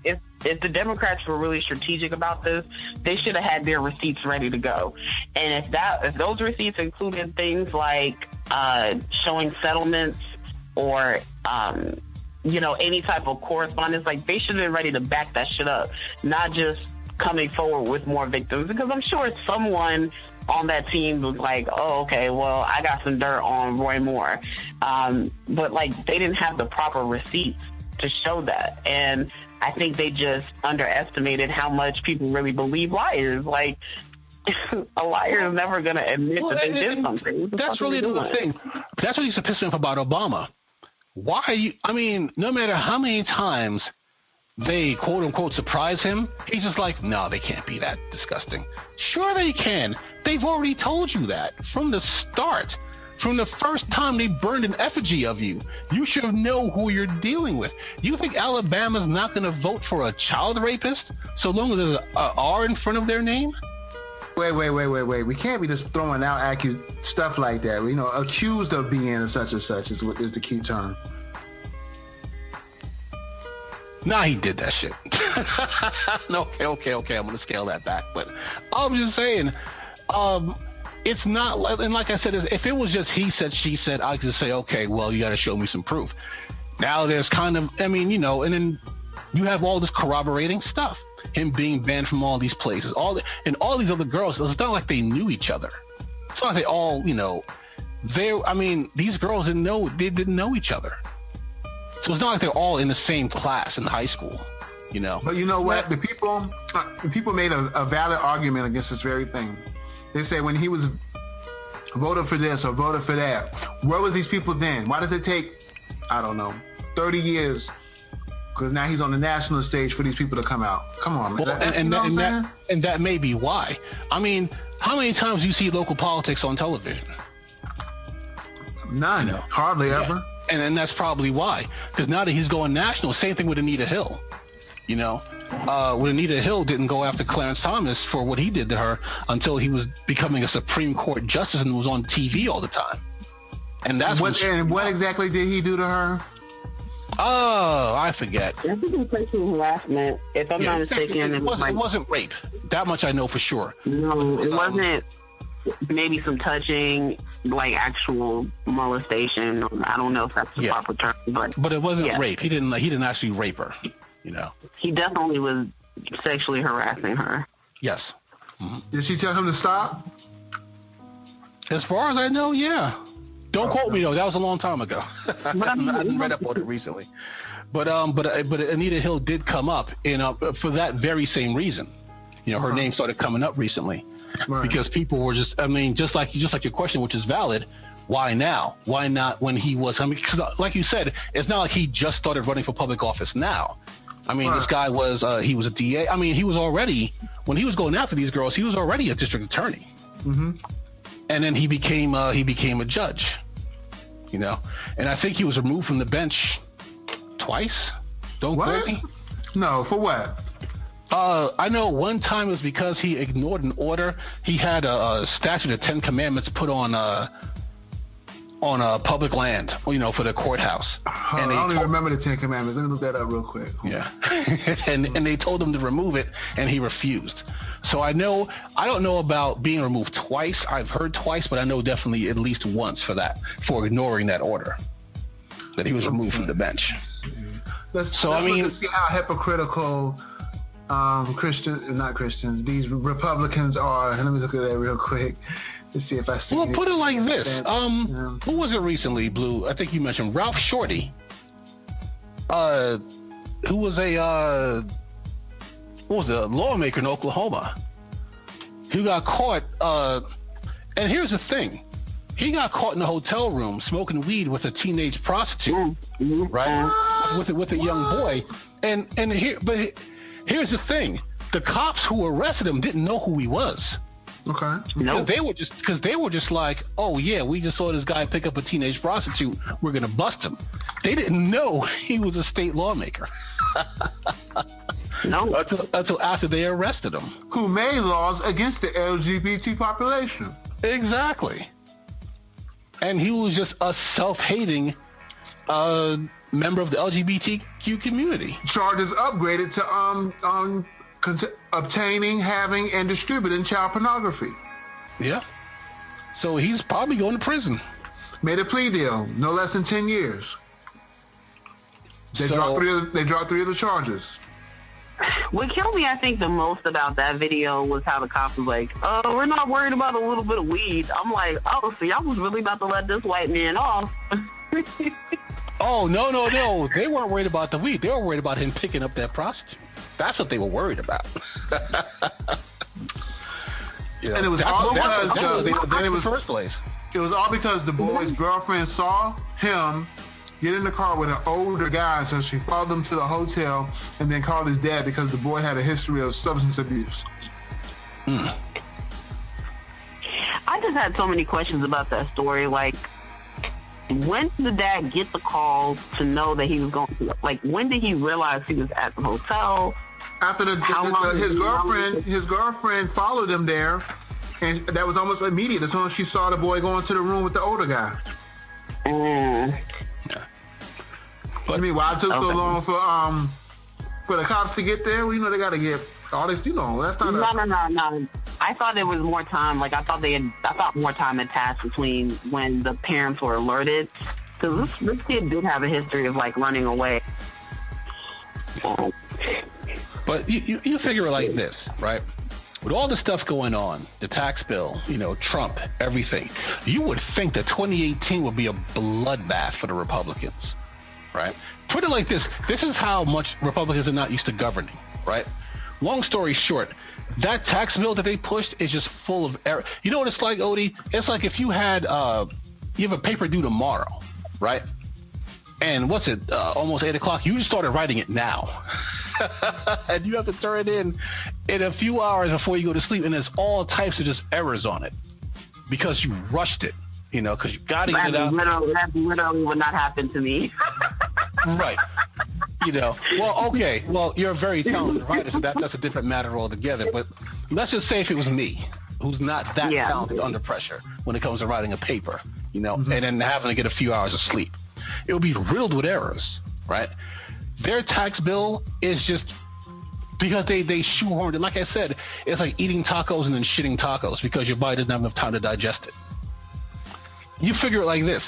the Democrats were really strategic about this, they should have had their receipts ready to go. And if those receipts included things like showing settlements or any type of correspondence, like they should have been ready to back that shit up, not just coming forward with more victims. Because I'm sure someone on that team was like, oh, okay, well, I got some dirt on Roy Moore. But like they didn't have the proper receipts to show that. And I think they just underestimated how much people really believe liars. Like, a liar is never going to admit that they did something.
That's really the thing. That's what used to piss me off about Obama. Why are you? I mean, no matter how many times they quote unquote surprise him, he's just like, no, they can't be that disgusting. Sure, they can. They've already told you that from the start. From the first time they burned an effigy of you, you should know who you're dealing with. You think Alabama's not going to vote for a child rapist so long as there's an R in front of their name?
Wait. We can't be just throwing out stuff like that. Accused of being such and such is the key term.
Nah, he did that shit. No, okay, I'm going to scale that back. But I'm just saying, it's not, and like I said, if it was just he said, she said, I could say, okay, well, you got to show me some proof. Now there's kind of, and then you have all this corroborating stuff. Him being banned from all these places, and all these other girls. It's not like they knew each other. It's not like they all, these girls didn't know each other. So it's not like they're all in the same class in high school, But you know what? The people made a valid argument against this very thing. They say when he was voted for this or voted for that, where was these people then? Why does it take, 30 years? Because now he's on the national stage for these people to come out. Come on, man. And that may be why. I mean, how many times do you see local politics on television?
None. Hardly ever.
And that's probably why. Because now that he's going national, same thing with Anita Hill. When Anita Hill didn't go after Clarence Thomas for what he did to her until he was becoming a Supreme Court justice and was on TV all the time. And that's
what exactly did he do to her?
Oh, I forget.
I think it was sexual harassment. If I'm not mistaken,
it wasn't rape. That much I know for sure.
No, it wasn't. Maybe some touching, like actual molestation. I don't know if that's the proper term,
but it wasn't rape. He didn't actually rape her.
He definitely was sexually harassing her.
Yes. Mm-hmm.
Did she tell him to stop?
As far as I know, yeah. Don't quote me though. That was a long time ago. I haven't read up on it recently. But Anita Hill did come up for that very same reason. Her name started coming up recently because people were just like your question, which is valid. Why now? Why not when he was? Cause like you said, it's not like he just started running for public office now. This guy he was a DA. He was already, when he was going after these girls, he was already a district attorney.
Mm-hmm.
And then he became a judge, and I think he was removed from the bench twice. Don't quote me.
No, for what?
I know one time it was because he ignored an order. He had a statute of 10 Commandments put on public land, for the courthouse.
And I don't even remember the 10 Commandments. Let me look that up real quick.
Yeah. and they told him to remove it, and he refused. So I don't know about being removed twice. I've heard twice, but I know definitely at least once for ignoring that order, that he was removed from the bench.
Let's see how hypocritical these Republicans are. Let me look at that real quick. Let's see if I see.
Well, put it like this. Who was it recently, Blue? I think you mentioned Ralph Shorty. Who was a lawmaker in Oklahoma, who got caught. And here's the thing: He got caught in a hotel room smoking weed with a teenage prostitute, right? With a young boy. And here's the thing: the cops who arrested him didn't know who he was.
Okay.
Nope.
Because they were just like, oh yeah, we just saw this guy pick up a teenage prostitute. We're gonna bust him. They didn't know he was a state lawmaker.
No.
Until after they arrested him.
Who made laws against the LGBT population.
Exactly. And he was just a self-hating member of the LGBTQ community.
Charges upgraded to obtaining, having, and distributing child pornography.
Yeah. So he's probably going to prison.
Made a plea deal, no less than 10 years. They dropped three of the charges.
What killed me, I think, the most about that video was how the cops was like, oh, we're not worried about a little bit of weed. I'm like, oh, so y'all was really about to let this white man off.
Oh, no. They weren't worried about the weed. They were worried about him picking up that prostitute. That's what they were worried about.
And it was all because the boy's girlfriend saw him get in the car with an older guy, so she followed him to the hotel and then called his dad because the boy had a history of substance abuse.
I just had so many questions about that story. Like, when did the dad get the call to know that he was going to, like, when did he realize he was at the hotel?
After his girlfriend followed him there, and that was almost immediate as soon as she saw the boy go into the room with the older guy.
Yeah.
But, I mean, why it took so long for the cops to get there? Well, they got to get all this, that's not
No. I thought there was more time. Like, I thought more time had passed between when the parents were alerted. Because this kid did have a history of, like, running away.
But you figure it like this, right? With all the stuff going on, the tax bill, Trump, everything, you would think that 2018 would be a bloodbath for the Republicans, right? Put it like this. This is how much Republicans are not used to governing, right? Long story short, that tax bill that they pushed is just full of error. You know what it's like, Odie? It's like if you had, you have a paper due tomorrow, right? And what's it, almost 8 o'clock, you just started writing it now. And you have to turn it in a few hours before you go to sleep, and there's all types of just errors on it because you rushed it, because you got to get it out.
That literally would not happen to me.
Right. Well, okay. Well, you're a very talented writer, so that's a different matter altogether. But let's just say if it was me, who's not that talented under pressure when it comes to writing a paper, and then having to get a few hours of sleep, it would be riddled with errors, right? Their tax bill is just because they shoehorned it. Like I said, it's like eating tacos and then shitting tacos because your body doesn't have enough time to digest it. You figure it like this.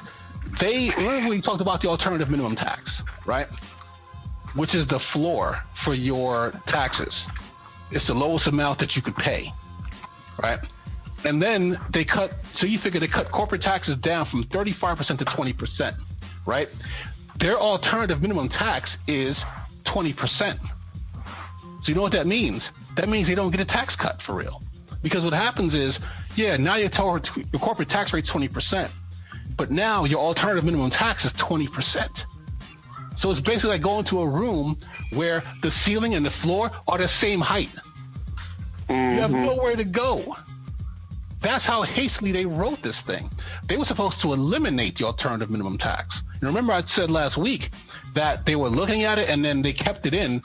Remember we talked about the alternative minimum tax, right? Which is the floor for your taxes. It's the lowest amount that you could pay, right? And then they cut corporate taxes down from 35% to 20%, right? Their alternative minimum tax is 20%. So you know what that means? That means they don't get a tax cut for real. Because what happens is, now your corporate tax rate's 20%, but now your alternative minimum tax is 20%. So it's basically like going to a room where the ceiling and the floor are the same height. You have nowhere to go. That's how hastily they wrote this thing. They were supposed to eliminate the alternative minimum tax. And remember I said last week that they were looking at it and then they kept it in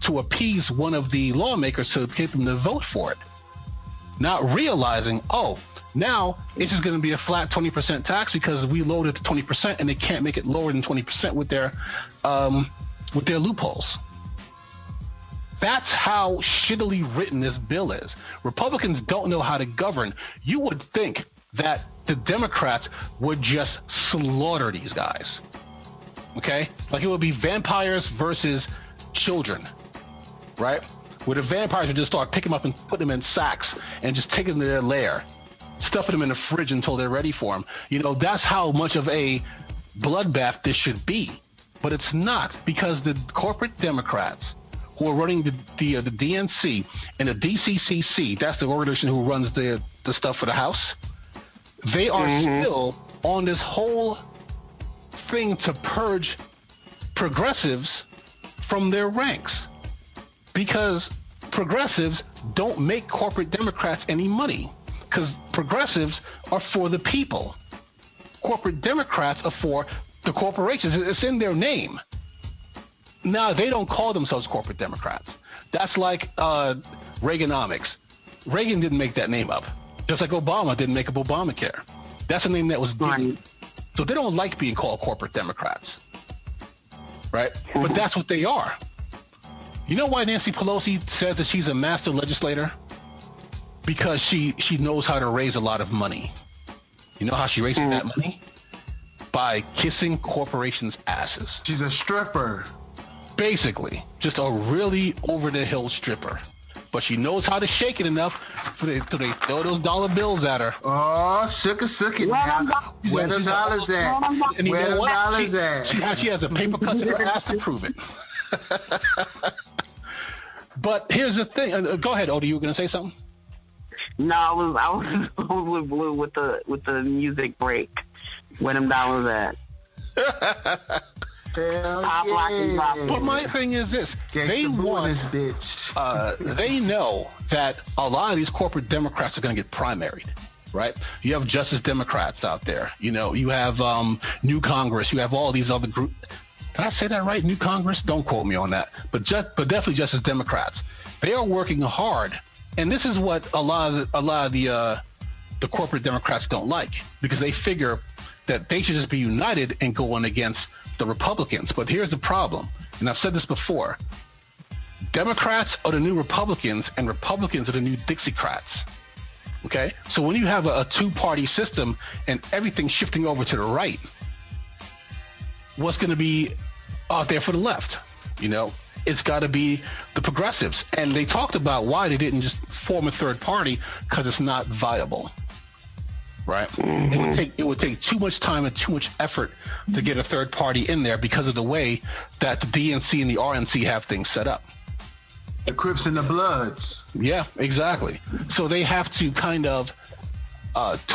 to appease one of the lawmakers to get them to vote for it. Not realizing, now it's just going to be a flat 20% tax because we loaded to 20% and they can't make it lower than 20% with their loopholes. That's how shittily written this bill is. Republicans don't know how to govern. You would think that the Democrats would just slaughter these guys. Okay? Like it would be vampires versus children, right? Where the vampires would just start picking them up and putting them in sacks and just taking them to their lair, stuffing them in the fridge until they're ready for them. That's how much of a bloodbath this should be. But it's not, because the corporate Democrats who are running the DNC and the DCCC, that's the organization who runs the stuff for the House, they are still on this whole thing to purge progressives from their ranks, because progressives don't make corporate Democrats any money, because progressives are for the people. Corporate Democrats are for the corporations. It's in their name. Now, they don't call themselves corporate Democrats. That's like Reaganomics. Reagan didn't make that name up, just like Obama didn't make up Obamacare. That's a name that was given. So they don't like being called corporate Democrats, right? But that's what they are. You know why Nancy Pelosi says that she's a master legislator? Because she knows how to raise a lot of money. You know how she raises that money? By kissing corporations' asses.
She's a stripper.
Basically, just a really over-the-hill stripper. But she knows how to shake it enough so they throw those dollar bills at her.
Oh, suck it now. Where the dollars at?
And
Where the dollars at?
She has a paper cut to her ass to prove it. But here's the thing. Go ahead, Odie. You were going to say something?
No, I was with Blue with the music break. Where them dollars at?
But my thing is this: they want, they know that a lot of these corporate Democrats are going to get primaried, right? You have Justice Democrats out there. You know, you have New Congress. You have all these other groups. Did I say that right? New Congress? Don't quote me on that. But definitely Justice Democrats. They are working hard, and this is what a lot of the corporate Democrats don't like, because they figure that they should just be united and go on against the Republicans. But here's the problem, and I've said this before: Democrats are the new Republicans, and Republicans are the new Dixiecrats. Okay? So when you have a two-party system and everything shifting over to the right, what's going to be out there for the left? You know, it's got to be the progressives. And they talked about why they didn't just form a third party, because it's not viable. Right? It would take too much time and too much effort to get a third party in there because of the way that the DNC and the RNC have things set up.
The Crips and the Bloods.
Yeah, exactly. So they have to kind of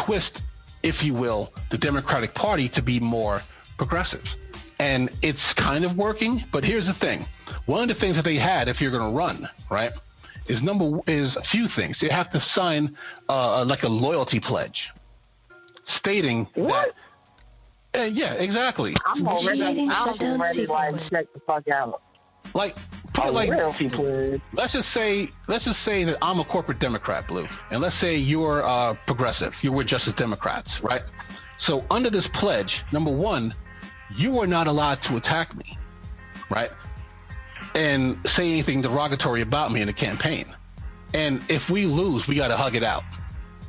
twist, if you will, the Democratic Party to be more progressive. And it's kind of working, but here's the thing. One of the things that they had, if you're going to run, right, is a few things. You have to sign like a loyalty pledge, stating
what?
That, yeah, exactly.
I'm already like check the fuck out.
Like, put it like,
loyalty pledge.
let's just say that I'm a corporate Democrat, Blue, and let's say you're progressive. You're with Justice Democrats, right? So under this pledge, number one, you are not allowed to attack me, right, and say anything derogatory about me in the campaign. And if we lose, we got to hug it out,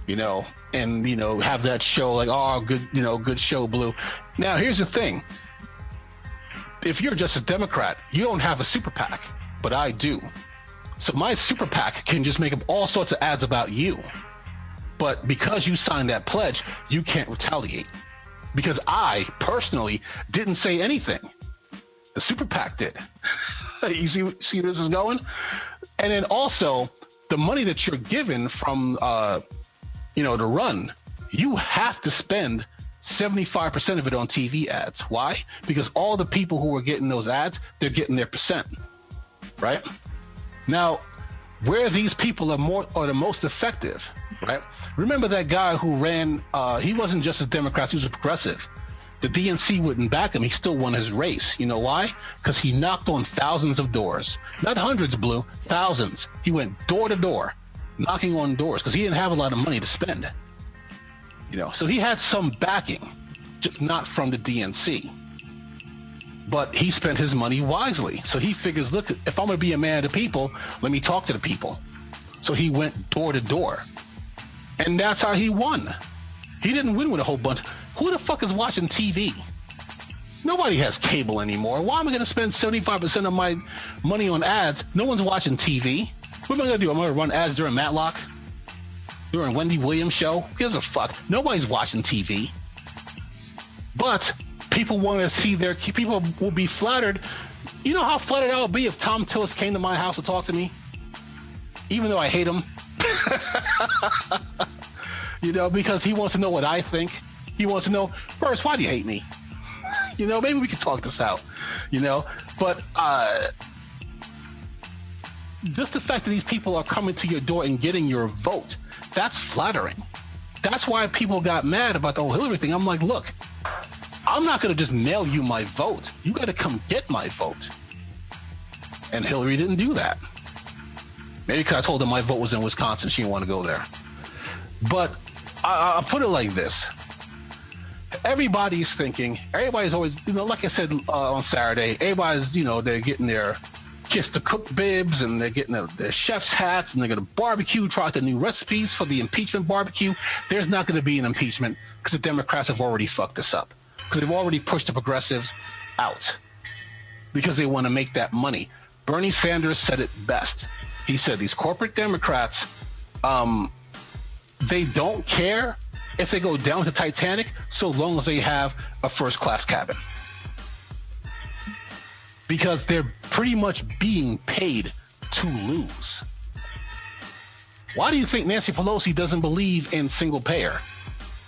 you know, and, you know, have that show like, oh, good, you know, good show, Blue. Now, here's the thing. If you're just a Democrat, you don't have a super PAC, but I do. So my super PAC can just make up all sorts of ads about you. But because you signed that pledge, you can't retaliate. Because I, personally, didn't say anything. The super PAC did. You see where this is going? And then also, the money that you're given from, you know, to run, you have to spend 75% of it on TV ads. Why? Because all the people who are getting those ads, they're getting their percent, right? Now, where these people are the most effective, right? Remember that guy who ran, he wasn't just a Democrat, he was a progressive. The DNC wouldn't back him. He still won his race. You know why? Because he knocked on thousands of doors. Not hundreds, Blue, thousands. He went door to door, knocking on doors, because he didn't have a lot of money to spend. You know, so he had some backing, just not from the DNC. But he spent his money wisely. So he figures, look, if I'm going to be a man of the people, let me talk to the people. So he went door to door. And that's how he won. He didn't win with a whole bunch. Who the fuck is watching TV? Nobody has cable anymore. Why am I going to spend 75% of my money on ads? No one's watching TV. What am I going to do? I'm going to run ads during Matlock? During Wendy Williams' show? Who gives a fuck? Nobody's watching TV. But people want to see people will be flattered. You know how flattered I would be if Tom Tillis came to my house to talk to me? Even though I hate him. because he wants to know what I think. He wants to know, first, why do you hate me? Maybe we can talk this out, But just the fact that these people are coming to your door and getting your vote, that's flattering. That's why people got mad about the whole Hillary thing. I'm like, look, I'm not going to just mail you my vote. You got to come get my vote. And Hillary didn't do that. Maybe because I told her my vote was in Wisconsin. She didn't want to go there. But I'll put it like this. Everybody's always, like I said on Saturday, everybody's, they're getting their Kiss the Cook bibs, and they're getting their chef's hats, and they're going to barbecue, try out the new recipes for the impeachment barbecue. There's not going to be an impeachment because the Democrats have already fucked this up. Because they've already pushed the progressives out because they want to make that money. Bernie Sanders said it best. He said these corporate Democrats, they don't care if they go down to Titanic so long as they have a first-class cabin. Because they're pretty much being paid to lose. Why do you think Nancy Pelosi doesn't believe in single payer?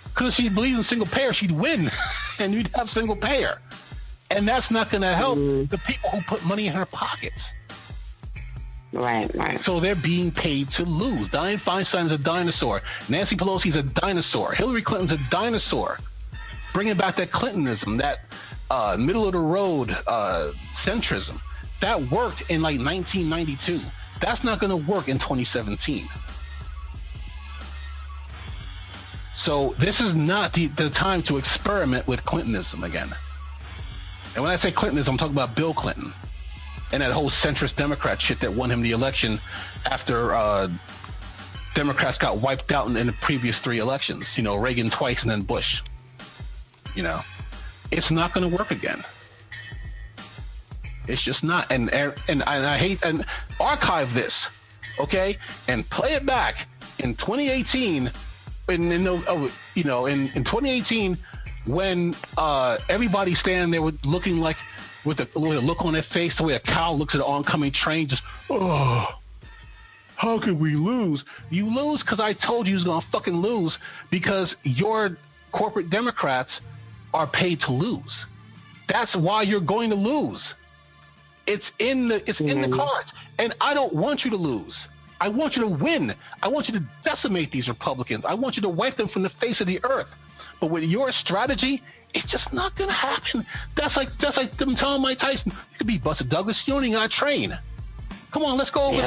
Because if she believed in single payer, she'd win, and you'd have single payer. And that's not going to help the people who put money in her pockets.
Right.
So they're being paid to lose. Dianne Feinstein's a dinosaur. Nancy Pelosi's a dinosaur. Hillary Clinton's a dinosaur. Bringing back that Clintonism, that middle-of-the-road centrism. That worked in, 1992. That's not going to work in 2017. So this is not the time to experiment with Clintonism again. And when I say Clintonism, I'm talking about Bill Clinton and that whole centrist Democrat shit that won him the election after Democrats got wiped out in the previous 3 elections. Reagan twice and then Bush. It's not going to work again. It's just not. And I hate, and archive this, okay, and play it back in 2018. In 2018, when everybody's standing there looking like with a look on their face, the way a cow looks at an oncoming train, just, oh, how could we lose? You lose because I told you was going to fucking lose, because your corporate Democrats are paid to lose. That's why you're going to lose. It's in the cards, and I don't want you to lose. I want you to win. I want you to decimate these Republicans. I want you to wipe them from the face of the earth. But with your strategy, it's just not going to happen. That's like them telling Mike Tyson, you could be Buster Douglas. You don't even got to train. Come on, let's go with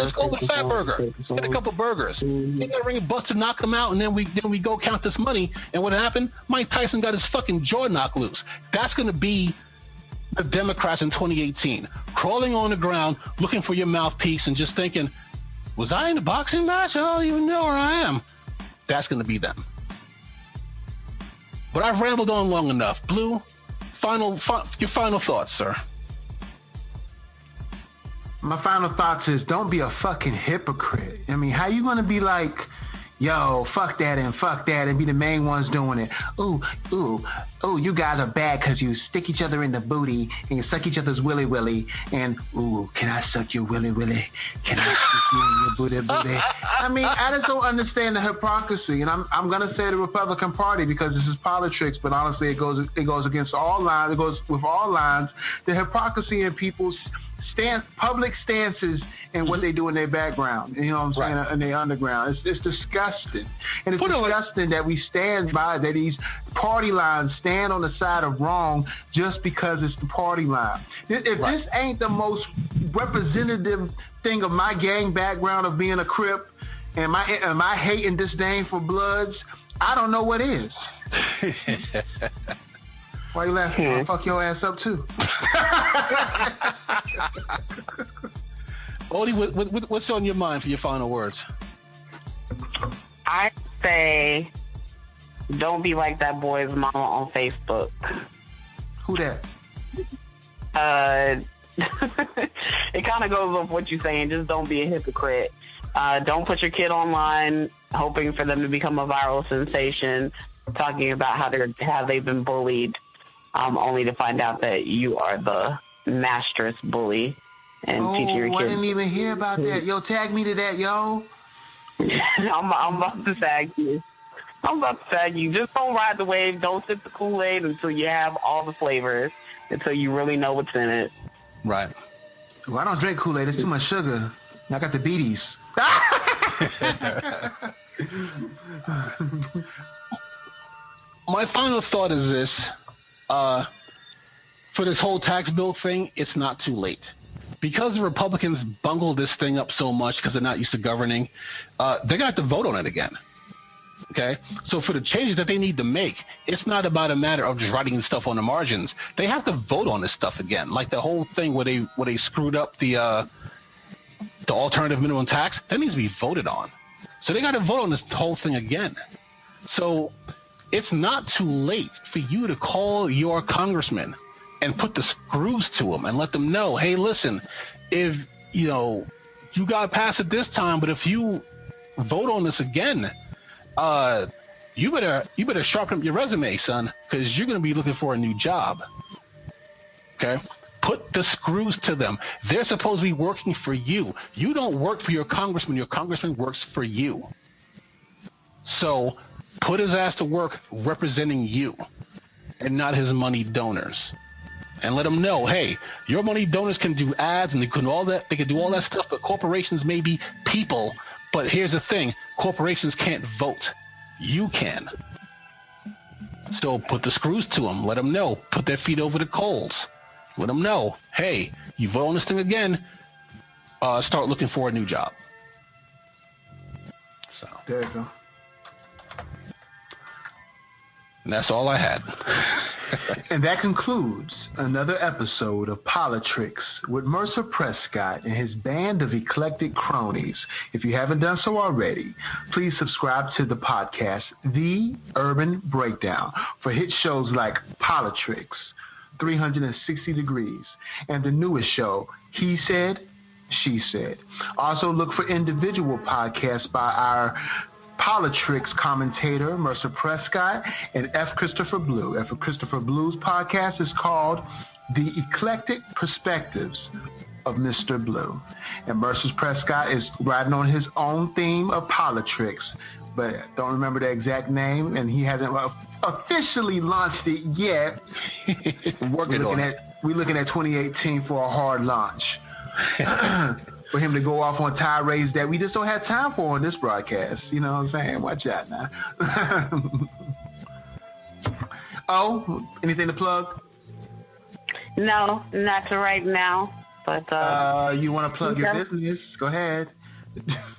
Fat Burger. Get a couple burgers. They got to ring a bus to knock them out, and then we go count this money. And what happened? Mike Tyson got his fucking jaw knocked loose. That's going to be the Democrats in 2018, crawling on the ground, looking for your mouthpiece, and just thinking, was I in a boxing match? I don't even know where I am. That's going to be them. But I've rambled on long enough. Blue, your final thoughts, sir.
My final thoughts is, don't be a fucking hypocrite. I mean, how you going to be like, yo, fuck that and be the main ones doing it? Ooh, you guys are bad because you stick each other in the booty and you suck each other's willy, and, ooh, can I suck your willy? Can I stick you in your booty? I mean, I just don't understand the hypocrisy, and I'm going to say the Republican Party because this is POLI-TRICKS, but honestly it goes against all lines. It goes with all lines. The hypocrisy in people's public stances and what they do in their background, you know what I'm saying, right, in their underground. It's disgusting. And it's disgusting that we stand by, that these party lines stand on the side of wrong just because it's the party line. If this ain't the most representative thing of my gang background of being a Crip and my hate and disdain for Bloods, I don't know what is. Why you laughing? I'll fuck your ass up too.
Odie, what's on your mind for your final words?
I say, don't be like that boy's mama on Facebook.
Who that?
It kind of goes off what you're saying. Just don't be a hypocrite. Don't put your kid online hoping for them to become a viral sensation, talking about how they've been bullied, only to find out that you are the master's bully and teaching your kids.
I didn't even hear about that. Yo, tag me to that, yo.
I'm about to tag you. I'm about to say, you just don't ride the wave. Don't sip the Kool-Aid until you have all the flavors, until you really know what's in it.
Right.
Well, I don't drink Kool-Aid. It's too much sugar. I got the beaties.
My final thought is this. For this whole tax bill thing, it's not too late. Because the Republicans bungled this thing up so much because they're not used to governing, they're going to have to vote on it again. Okay? So for the changes that they need to make, it's not about a matter of just writing stuff on the margins. They have to vote on this stuff again. Like the whole thing where they screwed up the alternative minimum tax, that needs to be voted on. So they got to vote on this whole thing again. So it's not too late for you to call your congressman and put the screws to them and let them know, hey, listen, if, you got to pass it this time, but if you vote on this again, you better sharpen up your resume, son, because you're going to be looking for a new job. Okay? Put the screws to them. They're supposed to be working for you. You don't work for your congressman. Your congressman works for you. So put his ass to work representing you and not his money donors. And let them know, hey, your money donors can do ads and they can do all that stuff, but corporations may be people. But here's the thing, corporations can't vote. You can. So put the screws to them. Let them know. Put their feet over the coals. Let them know, hey, you vote on this thing again, start looking for a new job. So
there you go.
And that's all I had.
And that concludes another episode of POLI-TRICKS with Mercer Precott and his band of eclectic cronies. If you haven't done so already, please subscribe to the podcast, The Urban Breakdown, for hit shows like POLI-TRICKS, 360 Degrees, and the newest show, He Said, She Said. Also look for individual podcasts by our POLI-TRICKS commentator, Mercer Precott, and Khristopher Blue. Khristopher Blue's podcast is called The Eclectic Perspectives of Mr. Blue. And Mercer Precott is riding on his own theme of POLI-TRICKS, but don't remember the exact name, and he hasn't officially launched it yet. We're looking at 2018 for a hard launch. For him to go off on tirades that we just don't have time for on this broadcast. You know what I'm saying? Watch out now. Oh, anything to plug?
No, not right now. But
you want to plug your business? Go ahead.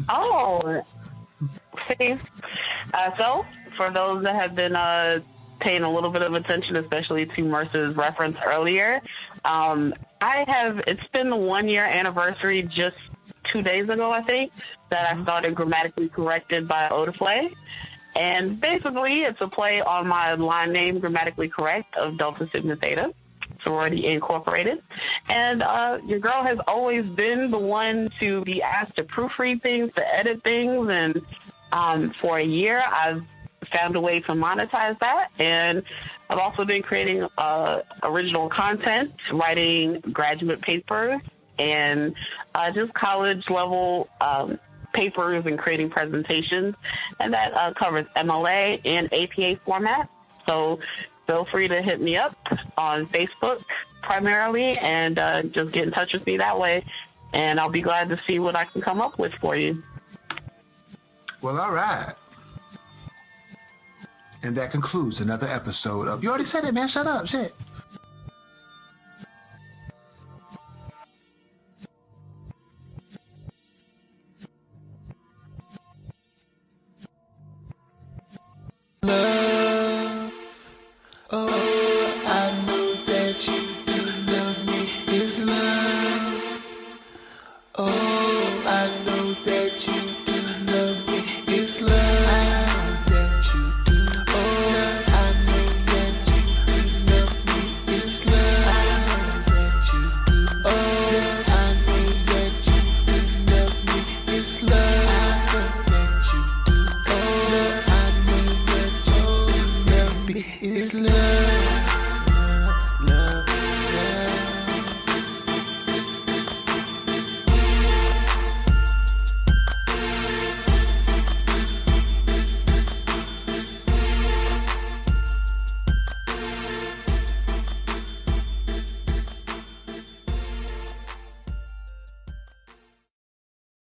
Oh, see. So for those that have been paying a little bit of attention, especially to Mercer's reference earlier, it's been the 1 year anniversary just 2 days ago, I think, that I started Grammatically Corrected by Odofoley. And basically, it's a play on my line name, Grammatically Correct, of Delta Sigma Theta, sorority incorporated. And your girl has always been the one to be asked to proofread things, to edit things. And for a year, I've found a way to monetize that, and I've also been creating original content, writing graduate papers, and just college level papers and creating presentations, and that covers MLA and APA format. So feel free to hit me up on Facebook primarily, and just get in touch with me that way, and I'll be glad to see what I can come up with for you.
Well, all right. And that concludes another episode of... You already said it, man. Shut up. Shit.